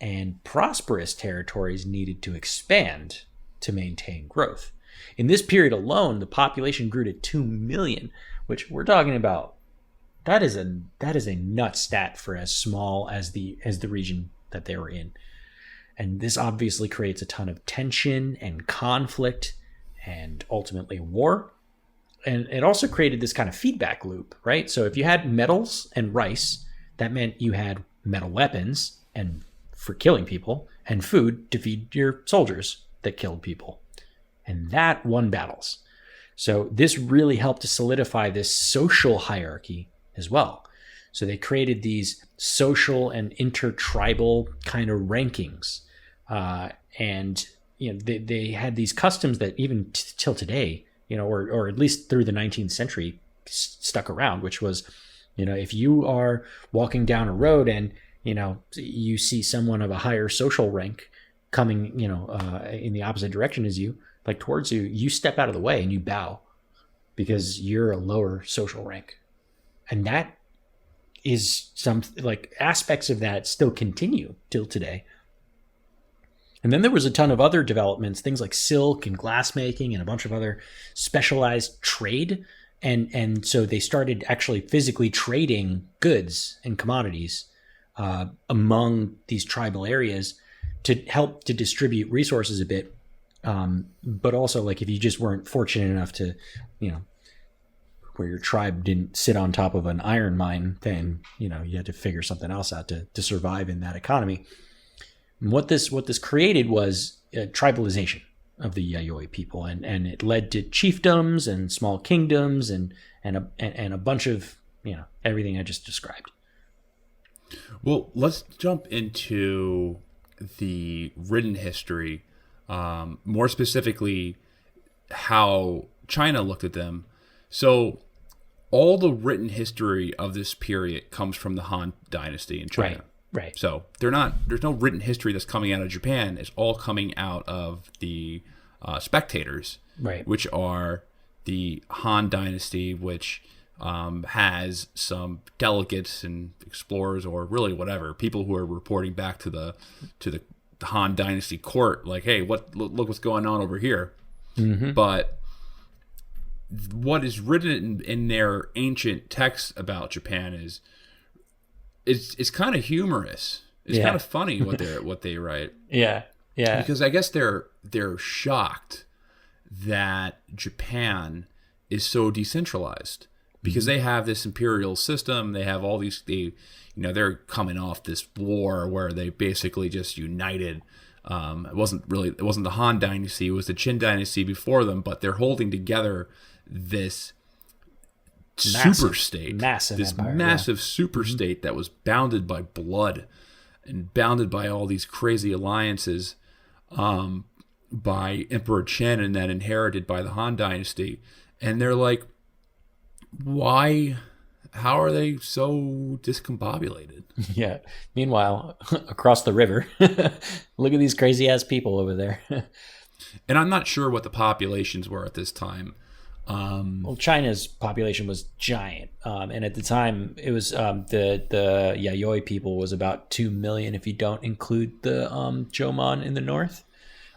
and prosperous territories needed to expand to maintain growth. In this period alone, the population grew to 2 million, which we're talking about. That is a nut stat for as small as the region that they were in. And this obviously creates a ton of tension and conflict and ultimately war. And it also created this kind of feedback loop, right? So if you had metals and rice, that meant you had metal weapons and for killing people, and food to feed your soldiers that killed people. And that won battles. So this really helped to solidify this social hierarchy as well. So they created these social and intertribal kind of rankings. And they had these customs that even till today, or at least through the 19th century stuck around, which was, if you are walking down a road and you see someone of a higher social rank coming, in the opposite direction as you, like towards you, you step out of the way and you bow because you're a lower social rank. And that is some like aspects of that still continue till today. And then there was a ton of other developments, things like silk and glassmaking and a bunch of other specialized trade. And so they started actually physically trading goods and commodities among these tribal areas to help to distribute resources a bit. But also, like, if you just weren't fortunate enough to, where your tribe didn't sit on top of an iron mine, then, you had to figure something else out to survive in that economy. And what this created was tribalization of the Yayoi people, and it led to chiefdoms and small kingdoms and a bunch of, everything I just described. Well, let's jump into the written history, more specifically how China looked at them. So all the written history of this period comes from the Han Dynasty in China. Right. So there's no written history that's coming out of Japan. It's all coming out of the spectators, right, which are the Han Dynasty, which has some delegates and explorers, or really whatever, people who are reporting back to the Han Dynasty court, like, hey, look what's going on over here. Mm-hmm. But what is written in their ancient texts about Japan is it's kind of humorous. It's kind of funny what they write. Yeah. Because I guess they're shocked that Japan is so decentralized, because they have this imperial system. They have all these, they're coming off this war where they basically just united. It wasn't the Han Dynasty, it was the Qin Dynasty before them, but they're holding together this super state, massive super state that was bounded by blood and bounded by all these crazy alliances by Emperor Qin, and then inherited by the Han Dynasty. And they're like, why? How are they so discombobulated? Yeah. Meanwhile, across the river, look at these crazy ass people over there. And I'm not sure what the populations were at this time. Well, China's population was giant, and at the time, it was the Yayoi people was about 2 million if you don't include the Jomon in the north.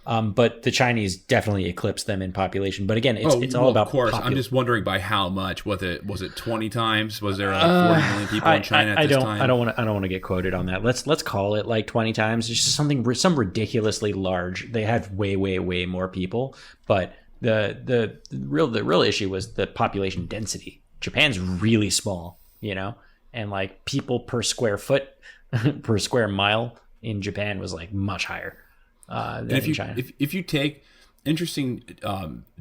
But the Chinese definitely eclipsed them in population. But again, it's all about. Of course, I'm just wondering by how much. Was it 20 times? Was there 40 million people in China at this time? I don't want to get quoted on that. Let's call it like 20 times. It's just some ridiculously large. They had way more people, but the real issue was the population density. Japan's really small, and like people per square foot per square mile in Japan was like much higher. Than in China. If you take interesting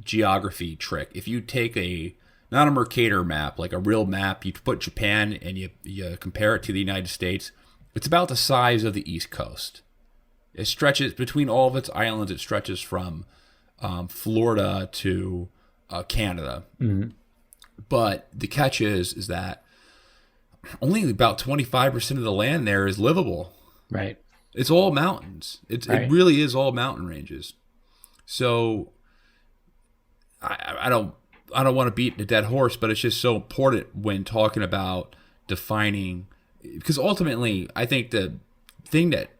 geography trick, if you take not a Mercator map, like a real map, you put Japan and you compare it to the United States, it's about the size of the East Coast. It stretches between all of its islands. It stretches from Florida to Canada. Mm-hmm. But the catch is that only about 25% of the land there is livable. Right. It's all mountains. It really is all mountain ranges. So I don't want to beat a dead horse, but it's just so important when talking about defining, because ultimately I think the thing that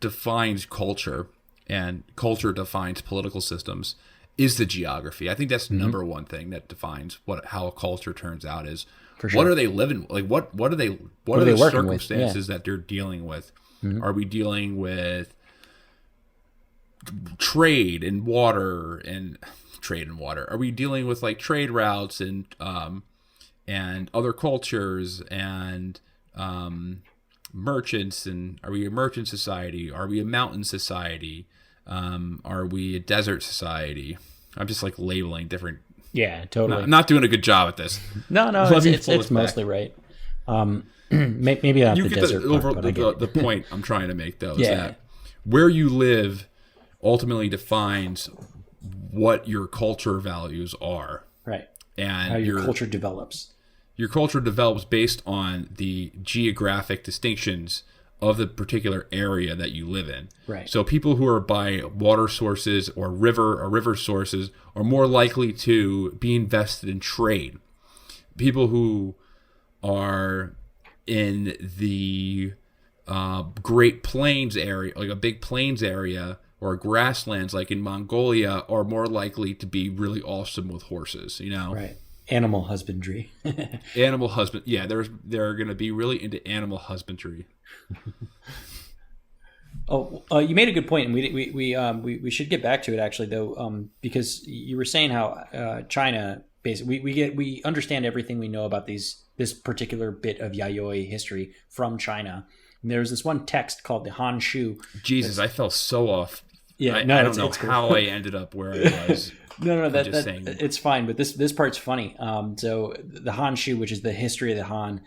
defines culture, and culture defines political systems, is the geography. I think that's the number one thing that defines how a culture turns out is. For sure. What are they living, like what are the circumstances that they're dealing with? Mm-hmm. Are we dealing with trade and water? Are we dealing with like trade routes and other cultures and merchants? And are we a merchant society? Are we a mountain society? Are we a desert society? I'm just like labeling different. Yeah, totally. I'm not doing a good job at this. No, it's mostly right. Maybe not the desert part, the point I'm trying to make, though, is that where you live ultimately defines what your culture values are. Right. And how your culture develops. Your culture develops based on the geographic distinctions of the particular area that you live in. Right. So people who are by water sources or river sources are more likely to be invested in trade. People who are in the Great Plains area, like a big plains area, or grasslands like in Mongolia, are more likely to be really awesome with horses, you know? Right. Animal husbandry. Animal husband. Yeah, they're going to be really into animal husbandry. You made a good point, and we should get back to it actually, though, because you were saying how China basically we understand everything we know about this particular bit of Yayoi history from China. And there's this one text called the Han Shu. Jesus, I fell so off. Yeah, I don't know how I ended up where I was. No, it's fine. But this part's funny. So the Han Shu, which is the history of the Han,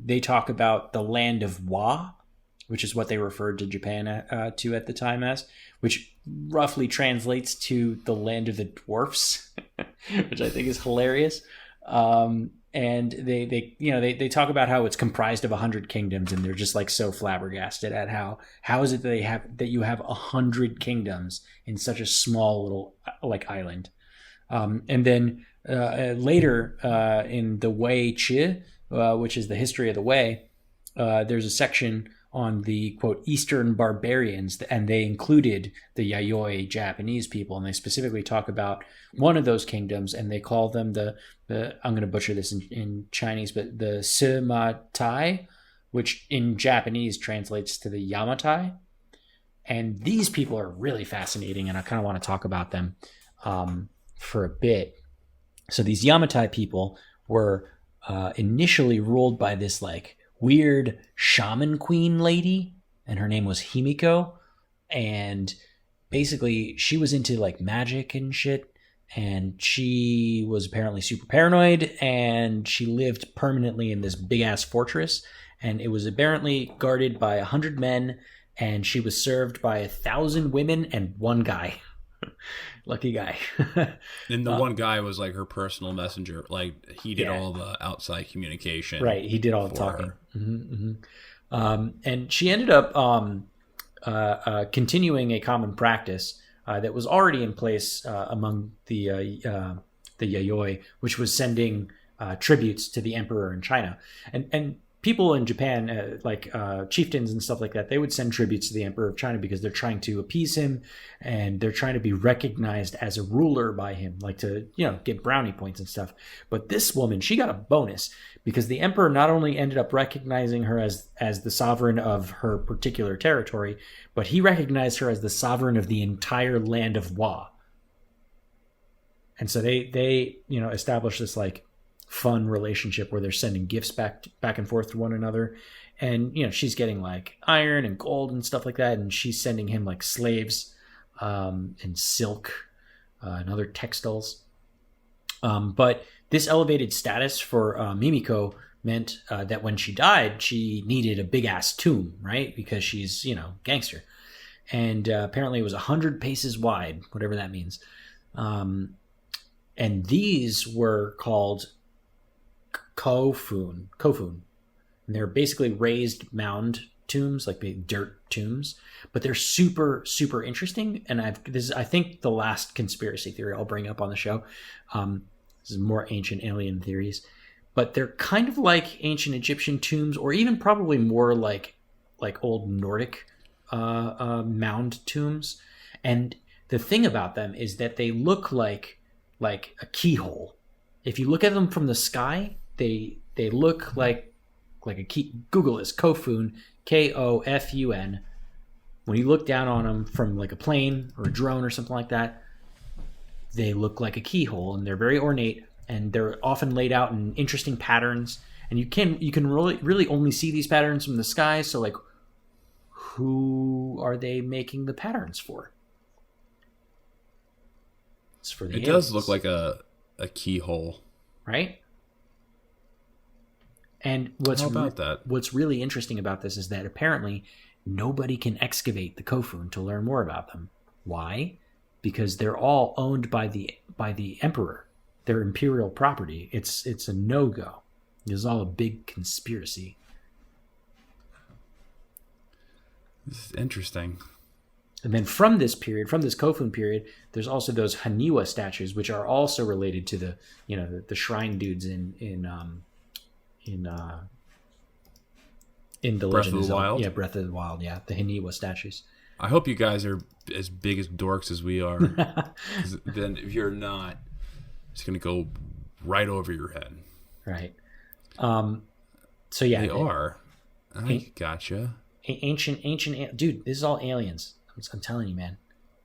they talk about the land of Wa, which is what they referred to Japan to at the time as, which roughly translates to the land of the dwarfs, which I think is hilarious. And they talk about how it's comprised of 100 kingdoms, and they're just like so flabbergasted at how is it that you have 100 kingdoms in such a small little like island. And then later in the Wei Chi, which is the history of the Wei, there's a section on the quote Eastern barbarians, and they included the Yayoi Japanese people, and they specifically talk about one of those kingdoms, and they call them the I'm going to butcher this in Chinese, but the Simatai, which in Japanese translates to the Yamatai. And these people are really fascinating, and I kind of want to talk about them for a bit. So these Yamatai people were initially ruled by this like weird shaman queen lady, and her name was Himiko, and basically she was into like magic and shit, and she was apparently super paranoid, and she lived permanently in this big ass fortress, and it was apparently guarded by 100 men, and she was served by 1,000 women and one guy. Lucky guy. And the one guy was like her personal messenger. Like he did all the outside communication. Right. He did all the talking. And she ended up continuing a common practice that was already in place among the Yayoi, which was sending tributes to the emperor in China. And people in Japan, like chieftains and stuff like that, they would send tributes to the emperor of China because they're trying to appease him, and they're trying to be recognized as a ruler by him, like to, get brownie points and stuff. But this woman, she got a bonus because the emperor not only ended up recognizing her as the sovereign of her particular territory, but he recognized her as the sovereign of the entire land of Wa. And so they established this like fun relationship where they're sending gifts back and forth to one another, and she's getting like iron and gold and stuff like that, and she's sending him like slaves and silk and other textiles. But this elevated status for Mimiko meant that when she died, she needed a big ass tomb, right? Because she's gangster, and apparently it was 100 paces wide, whatever that means. And these were called kofun, and they're basically raised mound tombs, like big dirt tombs, but they're super super interesting. And this is, I think, the last conspiracy theory I'll bring up on the show. This is more ancient alien theories, but they're kind of like ancient Egyptian tombs, or even probably more like old Nordic mound tombs. And the thing about them is that they look like a keyhole. If you look at them from the sky, they look like a key. Google this, kofun, Kofun. When you look down on them from like a plane or a drone or something like that, they look like a keyhole, and they're very ornate, and they're often laid out in interesting patterns. And you can really only see these patterns from the sky. So like, who are they making the patterns for? It's for the aliens. Does look like a keyhole, right? And what's really interesting about this is that apparently nobody can excavate the kofun to learn more about them. Why? Because they're all owned by the emperor. They're imperial property. It's a no-go. It's all a big conspiracy. This is interesting. And then from this period, from this Kofun period, there's also those Haniwa statues, which are also related to the, you know, the shrine dudes in the Breath Legend of the Wild? Yeah, Breath of the Wild. Yeah, the Haniwa statues. I hope you guys are as big as dorks as we are. 'Cause then if you're not, it's going to go right over your head. Right. So yeah. They are. I gotcha. Ancient, dude, this is all aliens. I'm telling you, man.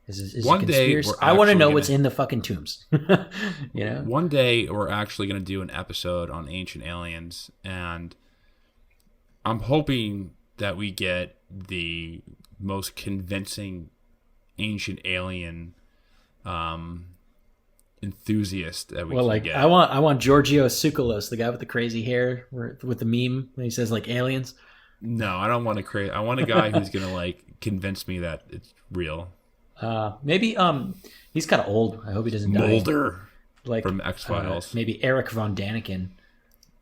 This is One a day, conspiracy. I want to know what's in the fucking tombs. You know? One day, we're actually going to do an episode on ancient aliens, and I'm hoping that we get the most convincing ancient alien enthusiast that we can get. I want Giorgio Tsoukalos, the guy with the crazy hair, with the meme when he says like aliens. No, I don't want to create. I want a guy who's gonna like convince me that it's real. Maybe he's kind of old. I hope he doesn't die. Mulder, like from X-Files. Maybe Eric von Daniken.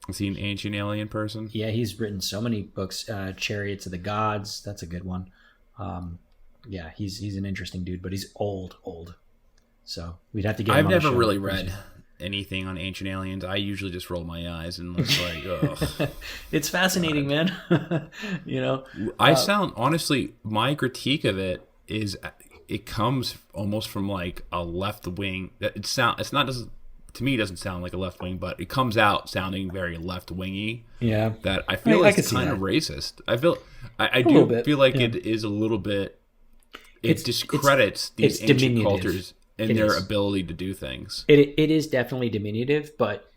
Is he an ancient alien person? Yeah, he's written so many books. Chariots of the Gods, that's a good one. Yeah, he's an interesting dude, but he's old. So we'd have to get him I've on the never show. really read anything on ancient aliens. I usually just roll my eyes and look like, oh. It's fascinating, man. You know, I sound, honestly, my critique of it is it comes almost from like a left wing. It's not to me, it doesn't sound like a left wing, but it comes out sounding very left wingy. Yeah, that I feel it's kind of racist. I do feel like it is a little bit. It discredits these ancient cultures and their ability to do things. It is definitely diminutive, but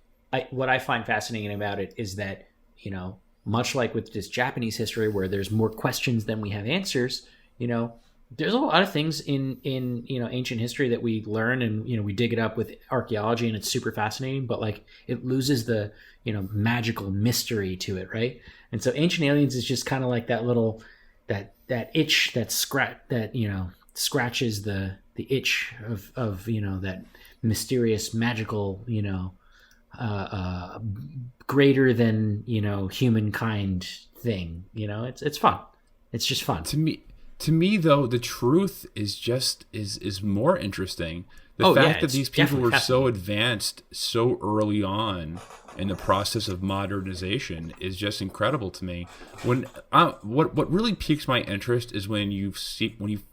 what I find fascinating about it is that, you know, much like with this Japanese history where there's more questions than we have answers, you know, there's a lot of things in you know, ancient history that we learn and, you know, we dig it up with archaeology and it's super fascinating, but like it loses the, you know, magical mystery to it, right? And so Ancient Aliens is just kind of like that little that itch that you know, scratches the itch of you know, that mysterious magical, you know, greater than, you know, humankind thing. You know, it's fun. It's just fun. To me, though, the truth is more interesting. The fact that these people were so advanced so early on in the process of modernization is just incredible to me. What really piques my interest is when you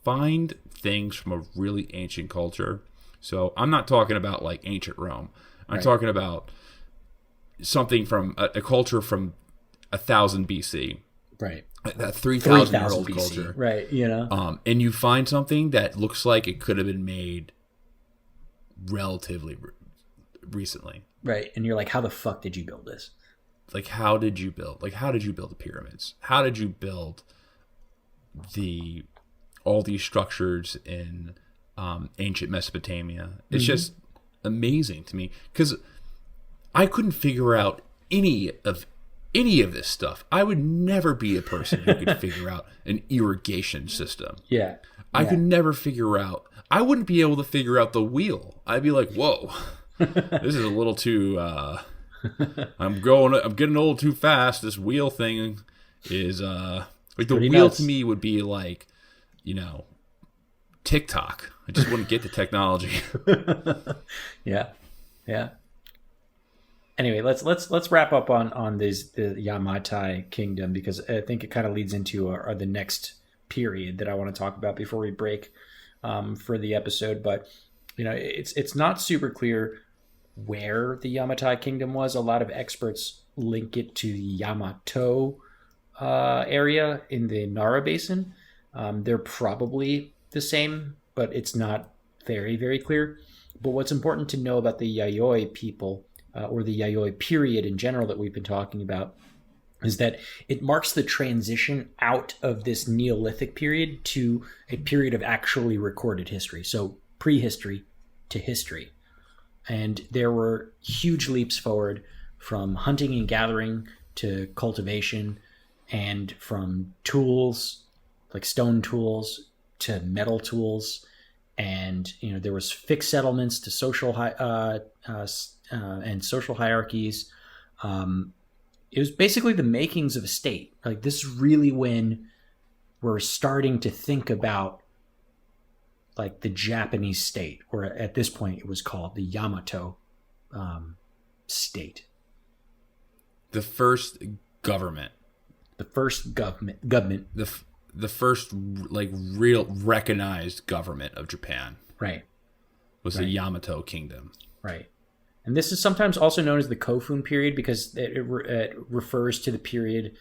find things from a really ancient culture. So I'm not talking about like ancient Rome. I'm talking about something from a culture from 1000 BC. Right. That 3,000-year-old culture. Right, you know. And you find something that looks like it could have been made relatively recently. Right. And you're like, how the fuck did you build this? Like, how did you build the pyramids? How did you build all these structures in ancient Mesopotamia? It's just amazing to me because I couldn't figure out any of this stuff. I would never be a person who could figure out an irrigation system. Yeah. I could never figure out. I wouldn't be able to figure out the wheel. I'd be like, whoa, this is a little too. I'm getting old too fast. This wheel thing is like the pretty wheel nuts. to me would be like, you know, TikTok. I just wouldn't get the technology. Yeah. Anyway, let's wrap up on the Yamato Kingdom because I think it kind of leads into the next period that I want to talk about before we break for the episode. But you know, it's not super clear where the Yamato Kingdom was. A lot of experts link it to the Yamato area in the Nara Basin. They're probably the same, but it's not very, very clear. But what's important to know about the Yayoi people, or the Yayoi period in general that we've been talking about, is that it marks the transition out of this Neolithic period to a period of actually recorded history. So prehistory to history. And there were huge leaps forward from hunting and gathering to cultivation, and from tools, like stone tools, to metal tools. And, you know, there was fixed settlements to social and social hierarchies. It was basically the makings of a state. Like, this is really when were starting to think about like the Japanese state, or at this point it was called the Yamato state. The first government. The first government. The first like real recognized government of Japan. Right. Was the Yamato Kingdom. Right. And this is sometimes also known as the Kofun period because it refers to the period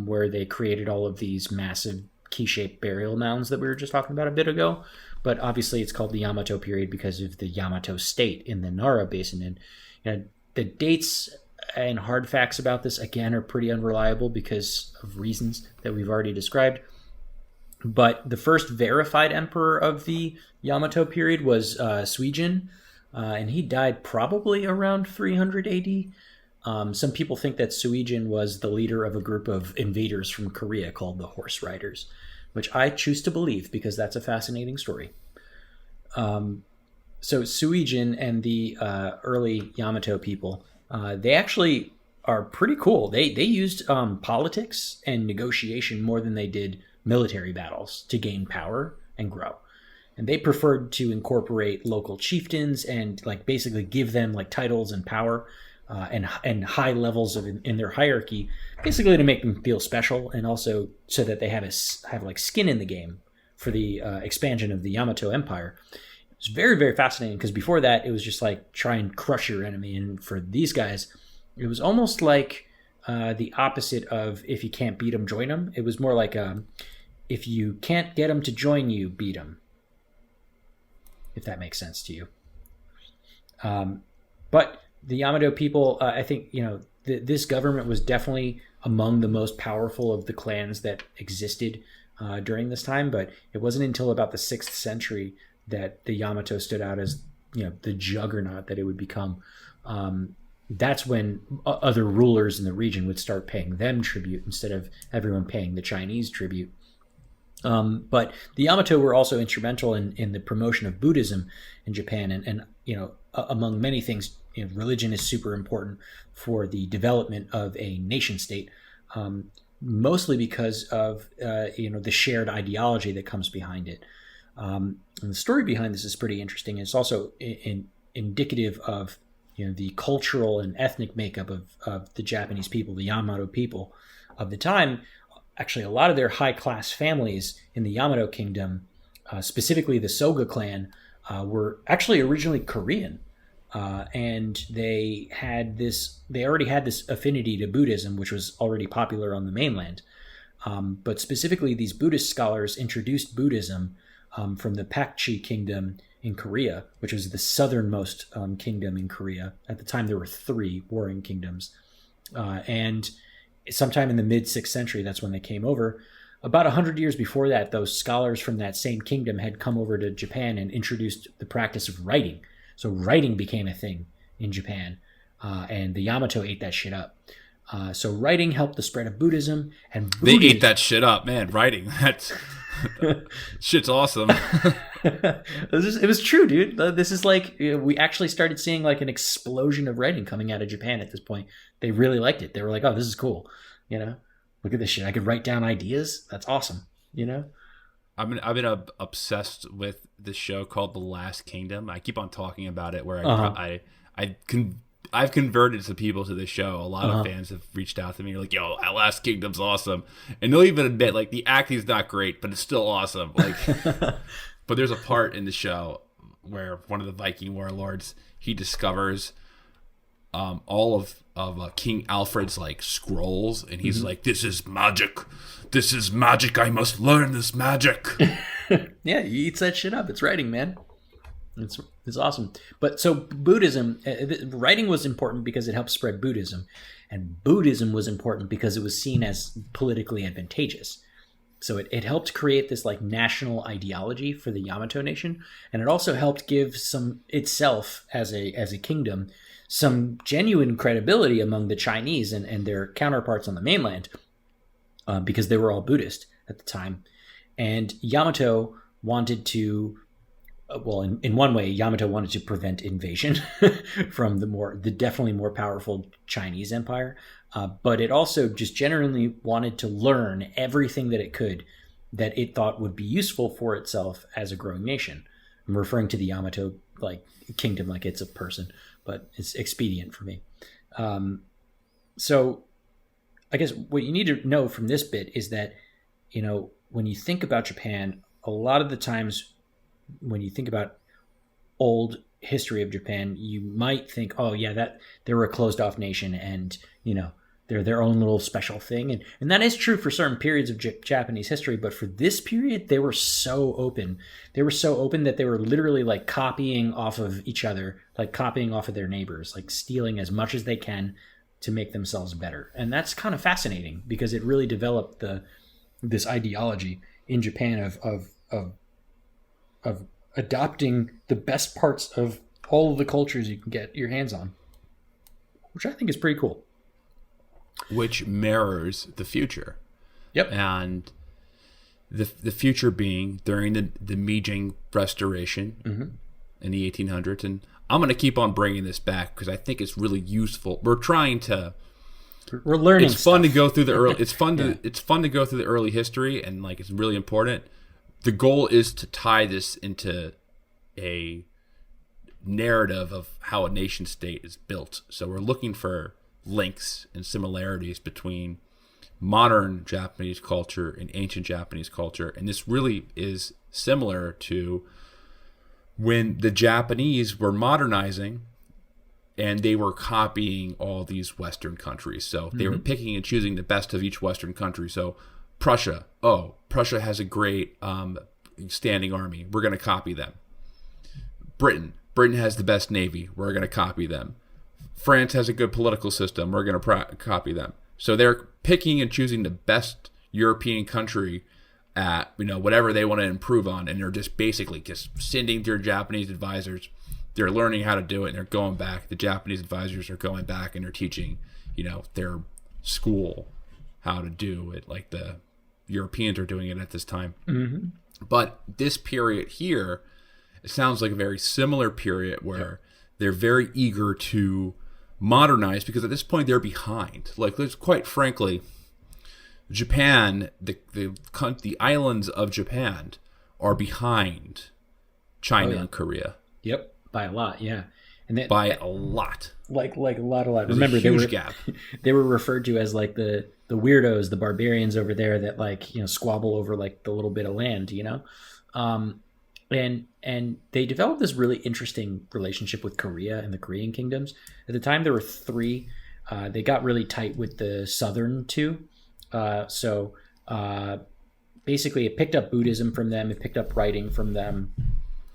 where they created all of these massive key-shaped burial mounds that we were just talking about a bit ago. But obviously it's called the Yamato period because of the Yamato state in the Nara Basin. And you know, the dates and hard facts about this, again, are pretty unreliable because of reasons that we've already described. But the first verified emperor of the Yamato period was Suijin, and he died probably around 300 AD. Some people think that Suijin was the leader of a group of invaders from Korea called the Horse Riders, which I choose to believe because that's a fascinating story. So Suijin and the early Yamato people, they actually are pretty cool. They used politics and negotiation more than they did military battles to gain power and grow. And they preferred to incorporate local chieftains and like basically give them like titles and power and high levels of in their hierarchy, basically to make them feel special and also so that they have like skin in the game for the expansion of the Yamato Empire. It was very, very fascinating because before that it was just like try and crush your enemy, and for these guys it was almost like the opposite of if you can't beat them, join them. It was more like if you can't get them to join you, beat them. If that makes sense to you. But the Yamato people, I think, you know, this government was definitely among the most powerful of the clans that existed during this time. But it wasn't until about the 6th century that the Yamato stood out as, you know, the juggernaut that it would become. That's when other rulers in the region would start paying them tribute instead of everyone paying the Chinese tribute. But the Yamato were also instrumental in the promotion of Buddhism in Japan, and you know, among many things, you know, religion is super important for the development of a nation state, mostly because of you know, the shared ideology that comes behind it. And the story behind this is pretty interesting. It's also indicative of, you know, the cultural and ethnic makeup of the Japanese people, the Yamato people of the time. Actually, a lot of their high-class families in the Yamato Kingdom, specifically the Soga clan, were actually originally Korean. And they already had this affinity to Buddhism, which was already popular on the mainland. But specifically, these Buddhist scholars introduced Buddhism from the Pakchi Kingdom in Korea, which was the southernmost kingdom in Korea. At the time, there were 3 warring kingdoms. And sometime in the mid-6th century, that's when they came over. About 100 years before that, those scholars from that same kingdom had come over to Japan and introduced the practice of writing. So writing became a thing in Japan, and the Yamato ate that shit up. So writing helped the spread of Buddhism, and they ate that shit up, man. Writing, that's shit's awesome. It was true, dude. This is like, we actually started seeing like an explosion of writing coming out of Japan at this point. They really liked it. They were like, "Oh, this is cool." You know, look at this shit. I could write down ideas. That's awesome. You know. I've been obsessed with this show called The Last Kingdom. I keep on talking about it. Where I've converted some people to this show. A lot of fans have reached out to me, like, "Yo, that Last Kingdom's awesome," and they'll even admit, like, the acting's not great, but it's still awesome. Like, but there's a part in the show where one of the Viking warlords, he discovers all of King Alfred's like scrolls, and he's like, "This is magic. This is magic. I must learn this magic." Yeah, he eats that shit up. It's writing, man. It's awesome. But so Buddhism, writing was important because it helped spread Buddhism, and Buddhism was important because it was seen as politically advantageous. So it helped create this like national ideology for the Yamato nation, and it also helped give some itself as a kingdom some genuine credibility among the Chinese and their counterparts on the mainland, because they were all Buddhist at the time. And Yamato wanted to, well, in one way, Yamato wanted to prevent invasion from the definitely more powerful Chinese empire. But it also just generally wanted to learn everything that it could that it thought would be useful for itself as a growing nation. I'm referring to the Yamato kingdom like it's a person, but it's expedient for me. So I guess what you need to know from this bit is that, when you think about Japan, a lot of the times when you think about old history of Japan, you might think, oh yeah, that they were a closed off nation and, they're their own little special thing. And that is true for certain periods of Japanese history. But for this period, they were so open. They were so open that they were literally like copying off of each other, like copying off of their neighbors, like stealing as much as they can to make themselves better. And that's kind of fascinating because it really developed this ideology in Japan of adopting the best parts of all of the cultures you can get your hands on, which I think is pretty cool. Which mirrors the future. Yep. And the future being during the Meijing Restoration in the 1800s. And I'm going to keep on bringing this back because I think it's really useful. We're learning. It's fun to go through the early. It's fun to it's fun to go through the early history, and like it's really important. The goal is to tie this into a narrative of how a nation state is built. So we're looking for links and similarities between modern Japanese culture and ancient Japanese culture, and this really is similar to when the Japanese were modernizing and they were copying all these Western countries. So they were picking and choosing the best of each Western country. So Prussia has a great standing army. We're going to copy them. Britain has the best navy. We're going to copy them. France has a good political system. We're going to copy them. So they're picking and choosing the best European country at whatever they want to improve on, and they're just basically just sending their Japanese advisors. They're learning how to do it, and they're going back. The Japanese advisors are going back, and they're teaching their school how to do it, like the Europeans are doing it at this time. But this period here, it sounds like a very similar period where they're very eager to modernize because at this point they're behind. Like, let's quite frankly, Japan, the islands of Japan are behind China and Korea. Yep, by a lot, yeah. And by a lot. Like a lot. There's Remember, a huge gap. They were referred to as like the weirdos, the barbarians over there that squabble over like the little bit of land, And they developed this really interesting relationship with Korea and the Korean kingdoms. At the time, there were three. They got really tight with the southern two. So basically, it picked up Buddhism from them. It picked up writing from them.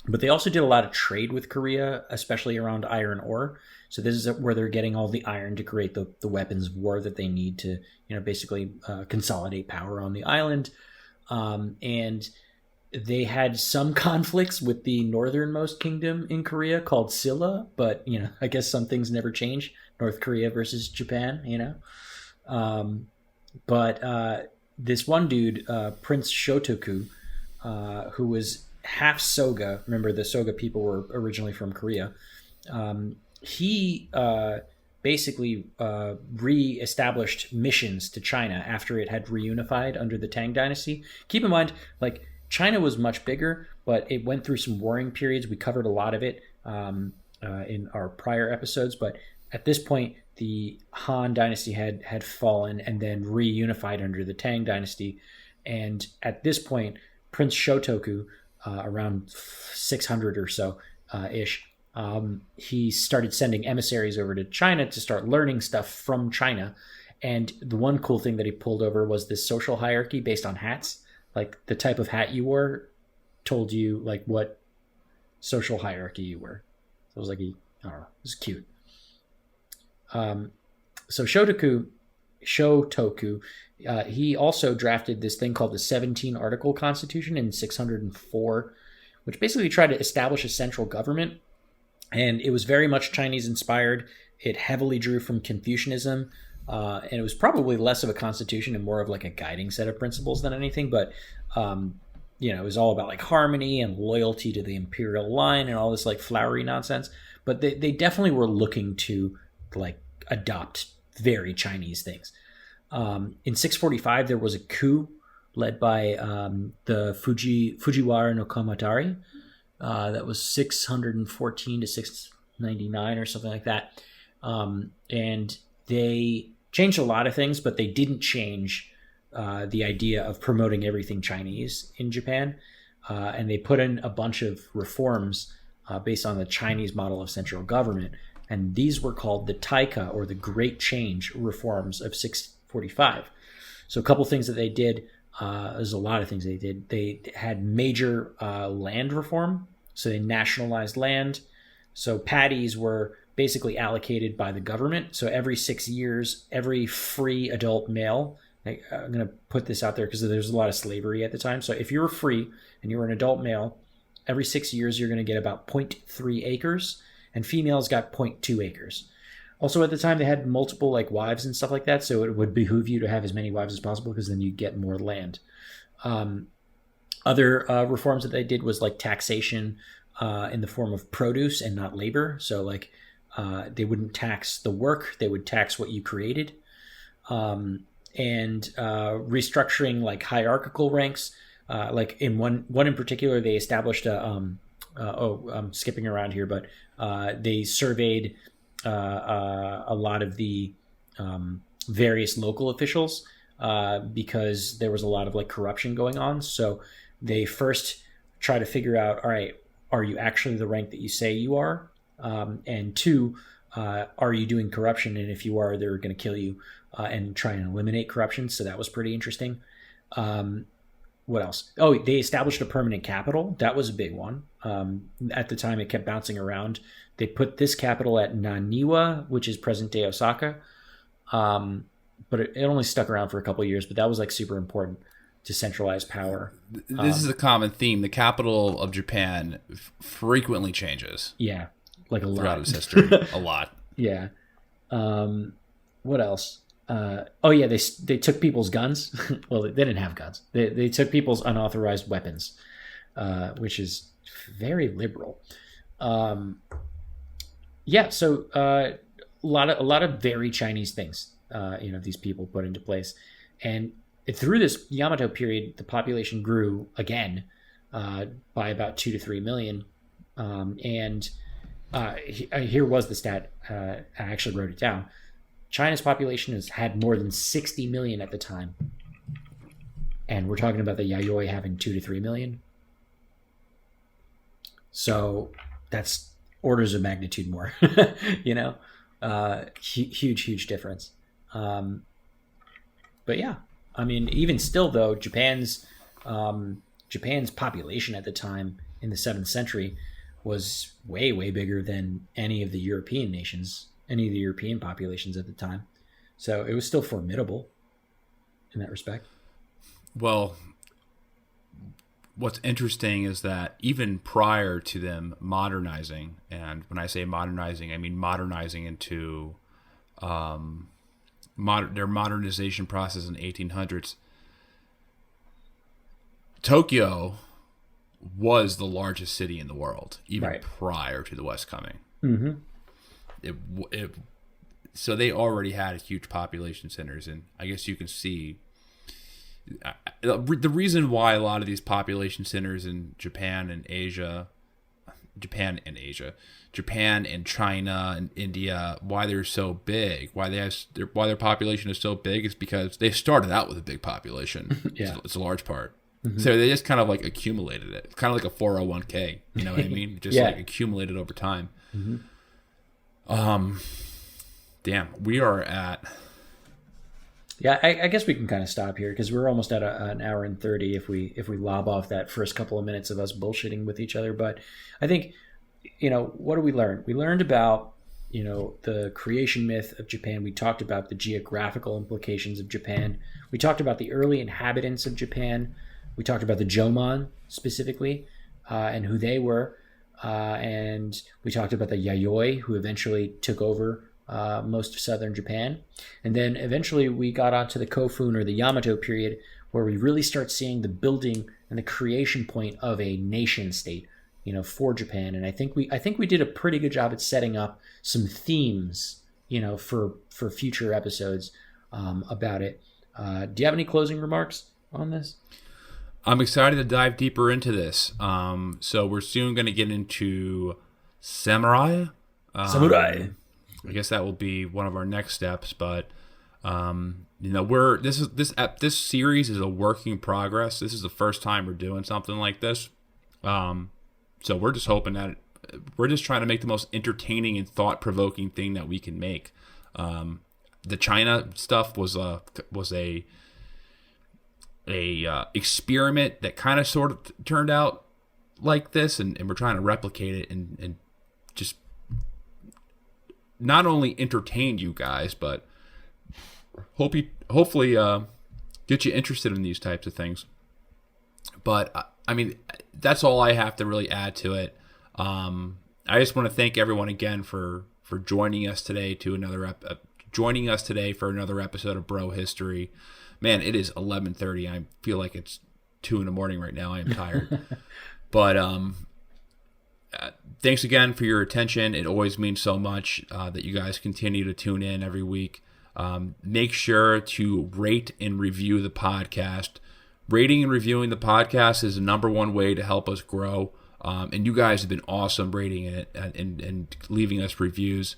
But they also did a lot of trade with Korea, especially around iron ore. So this is where they're getting all the iron to create the weapons of war that they need to, basically consolidate power on the island. And they had some conflicts with the northernmost kingdom in Korea called Silla, but I guess some things never change. North Korea versus Japan, But this one dude, Prince Shotoku, who was half Soga. Remember, the Soga people were originally from Korea. He basically re-established missions to China after it had reunified under the Tang Dynasty. Keep in mind, China was much bigger, but it went through some warring periods. We covered a lot of it in our prior episodes, but at this point, the Han Dynasty had fallen and then reunified under the Tang Dynasty. And at this point, Prince Shotoku, around 600 or so ish, he started sending emissaries over to China to start learning stuff from China. And the one cool thing that he pulled over was this social hierarchy based on hats. Like the type of hat you wore told you like what social hierarchy you were. So it was like, I don't know, it was cute. So Shotoku, he also drafted this thing called the 17 Article Constitution in 604, which basically tried to establish a central government. And it was very much Chinese inspired. It heavily drew from Confucianism. And it was probably less of a constitution and more of like a guiding set of principles than anything. But, it was all about like harmony and loyalty to the imperial line and all this like flowery nonsense. But they definitely were looking to like adopt very Chinese things. In 645, there was a coup led by the Fujiwara no Komatari. That was 614 to 699 or something like that. And they changed a lot of things, but they didn't change the idea of promoting everything Chinese in Japan. And they put in a bunch of reforms based on the Chinese model of central government. And these were called the Taika, or the Great Change reforms of 645. So a couple things that they did, there's a lot of things they did. They had major land reform. So they nationalized land. So paddies were basically allocated by the government. So every 6 years, every free adult male, I'm going to put this out there because there's a lot of slavery at the time. So if you were free and you were an adult male, every 6 years, you're going to get about 0.3 acres, and females got 0.2 acres. Also, at the time, they had multiple wives and stuff like that, so it would behoove you to have as many wives as possible because then you get more land. Other reforms that they did was taxation in the form of produce and not labor. So they wouldn't tax the work; they would tax what you created. And restructuring hierarchical ranks. In one in particular, they established I'm skipping around here, but they surveyed a lot of the various local officials because there was a lot of corruption going on. So they first try to figure out, all right, are you actually the rank that you say you are? And two, are you doing corruption? And if you are, they're going to kill you and try and eliminate corruption. So that was pretty interesting. What else? Oh, they established a permanent capital. That was a big one. At the time, it kept bouncing around. They put this capital at Naniwa, which is present-day Osaka. But it only stuck around for a couple of years, but that was super important to centralize power. This is a common theme. The capital of Japan frequently changes. Yeah, a lot. Throughout its history, a lot. Yeah. What else? They took people's guns. Well, they didn't have guns. They took people's unauthorized weapons, which is very liberal. So a lot of very Chinese things, these people put into place. And through this Yamato period, the population grew again by about 2 to 3 million. Here was the stat. I actually wrote it down. China's population has had more than 60 million at the time. And we're talking about the Yayoi having 2 to 3 million. So that's orders of magnitude more, huge difference. But yeah, I mean, even still though, Japan's population at the time in the 7th century was way bigger than any of the European nations, any of the European populations at the time. So it was still formidable in that respect. Well, what's interesting is that even prior to them modernizing, and when I say modernizing, I mean modernizing into their modernization process in the 1800s, Tokyo was the largest city in the world, even prior to the West coming. Mm-hmm. So they already had huge population centers, and I guess you can see the reason why a lot of these population centers in Japan and China and India, why they're so big, why their population is so big, is because they started out with a big population. Yeah, it's a large part. Mm-hmm. So they just kind of accumulated it. It's kind of like a 401k, you know what I mean? Just accumulated over time. Mm-hmm. Damn, we are at. Yeah, I guess we can kind of stop here because we're almost at an hour and 30 if we lob off that first couple of minutes of us bullshitting with each other. But I think, what did we learn? We learned about, the creation myth of Japan. We talked about the geographical implications of Japan. We talked about the early inhabitants of Japan. We talked about the Jomon specifically and who they were. And we talked about the Yayoi, who eventually took over most of southern Japan. And then eventually we got onto the Kofun, or the Yamato period, where we really start seeing the building and the creation point of a nation state, for Japan. And I think we did a pretty good job at setting up some themes, for future episodes about it. Do you have any closing remarks on this? I'm excited to dive deeper into this. So we're soon going to get into samurai. Samurai. I guess that will be one of our next steps, but this series is a work in progress. This is the first time we're doing something like this. So we're just hoping that we're just trying to make the most entertaining and thought-provoking thing that we can make. The China stuff was a experiment that kind of sort of turned out like this, and we're trying to replicate it and just not only entertain you guys, but hopefully get you interested in these types of things. But I mean, that's all I have to really add to it. I just want to thank everyone again for joining us today for another episode of Bro History. Man, it is 11:30. I feel like it's 2 a.m. right now. I am tired. But thanks again for your attention. It always means so much that you guys continue to tune in every week. Make sure to rate and review the podcast. Rating and reviewing the podcast is the number one way to help us grow. And you guys have been awesome rating it and leaving us reviews.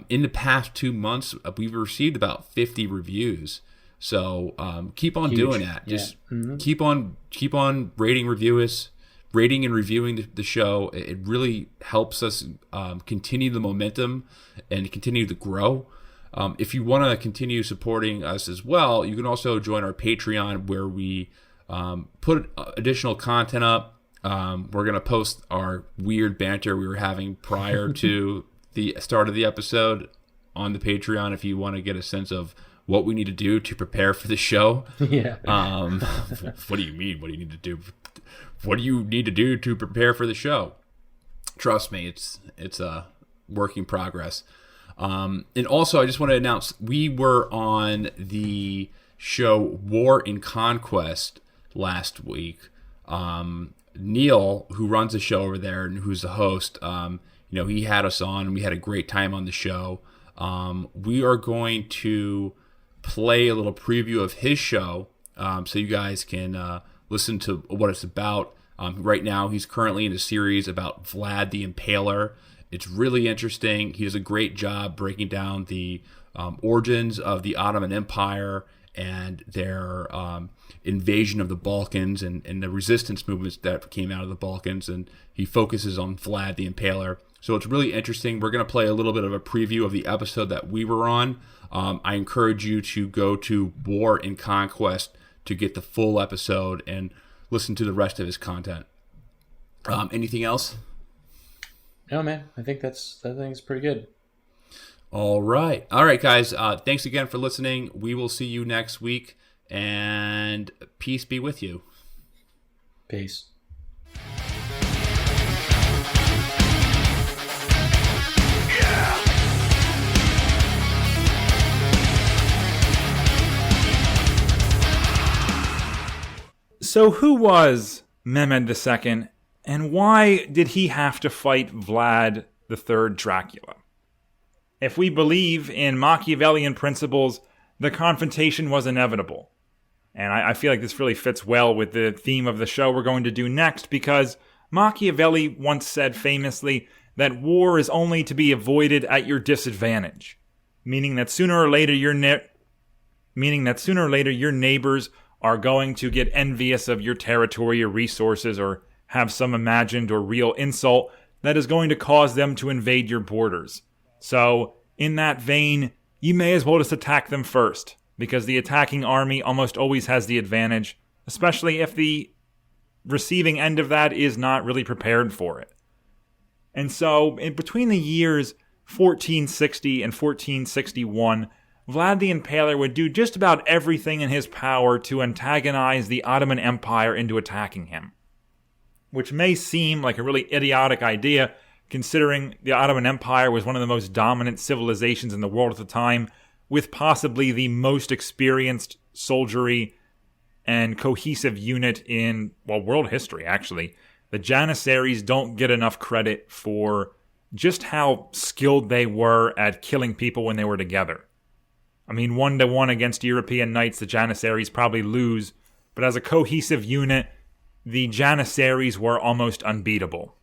In the past 2 months, we've received about 50 reviews. So keep on doing that. Just keep on rating and reviewing the show. It really helps us continue the momentum and continue to grow. If you want to continue supporting us as well, you can also join our Patreon, where we put additional content up. We're going to post our weird banter we were having prior to the start of the episode on the Patreon, if you want to get a sense of what we need to do to prepare for the show. Yeah. What do you mean? What do you need to do? What do you need to do to prepare for the show? Trust me, it's a work in progress. And also, I just want to announce, we were on the show War and Conquest last week. Neil, who runs the show over there and who's the host, he had us on and we had a great time on the show. We are going to play a little preview of his show so you guys can listen to what it's about. Right now, he's currently in a series about Vlad the Impaler. It's really interesting. He does a great job breaking down the origins of the Ottoman Empire and their invasion of the Balkans and the resistance movements that came out of the Balkans. And he focuses on Vlad the Impaler. So it's really interesting. We're going to play a little bit of a preview of the episode that we were on. I encourage you to go to War and Conquest to get the full episode and listen to the rest of his content. Anything else? No, man. I think it's pretty good. All right, guys. Thanks again for listening. We will see you next week, and peace be with you. Peace. So who was Mehmed II, and why did he have to fight Vlad III Dracula? If we believe in Machiavellian principles, the confrontation was inevitable. And I feel like this really fits well with the theme of the show we're going to do next, because Machiavelli once said famously that war is only to be avoided at your disadvantage, meaning that sooner or later your neighbors are going to get envious of your territory or resources, or have some imagined or real insult that is going to cause them to invade your borders. So, in that vein, you may as well just attack them first, because the attacking army almost always has the advantage, especially if the receiving end of that is not really prepared for it. And so, between the years 1460 and 1461, Vlad the Impaler would do just about everything in his power to antagonize the Ottoman Empire into attacking him. Which may seem like a really idiotic idea, considering the Ottoman Empire was one of the most dominant civilizations in the world at the time, with possibly the most experienced soldiery and cohesive unit in, world history, actually. The Janissaries don't get enough credit for just how skilled they were at killing people when they were together. I mean, 1-1 against European knights, the Janissaries probably lose but as a cohesive unit, the Janissaries were almost unbeatable.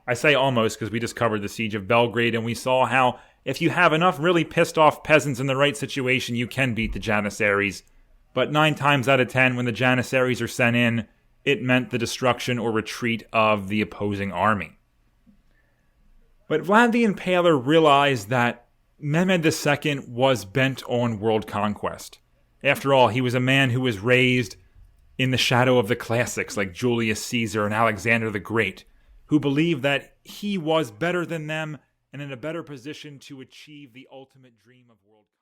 I say almost because we just covered the Siege of Belgrade, and we saw how if you have enough really pissed off peasants in the right situation, you can beat the Janissaries. But 9 times out of 10, when the Janissaries are sent in, it meant the destruction or retreat of the opposing army. But Vlad the Impaler realized that Mehmed II was bent on world conquest. After all, he was a man who was raised in the shadow of the classics like Julius Caesar and Alexander the Great, who believed that he was better than them and in a better position to achieve the ultimate dream of world conquest.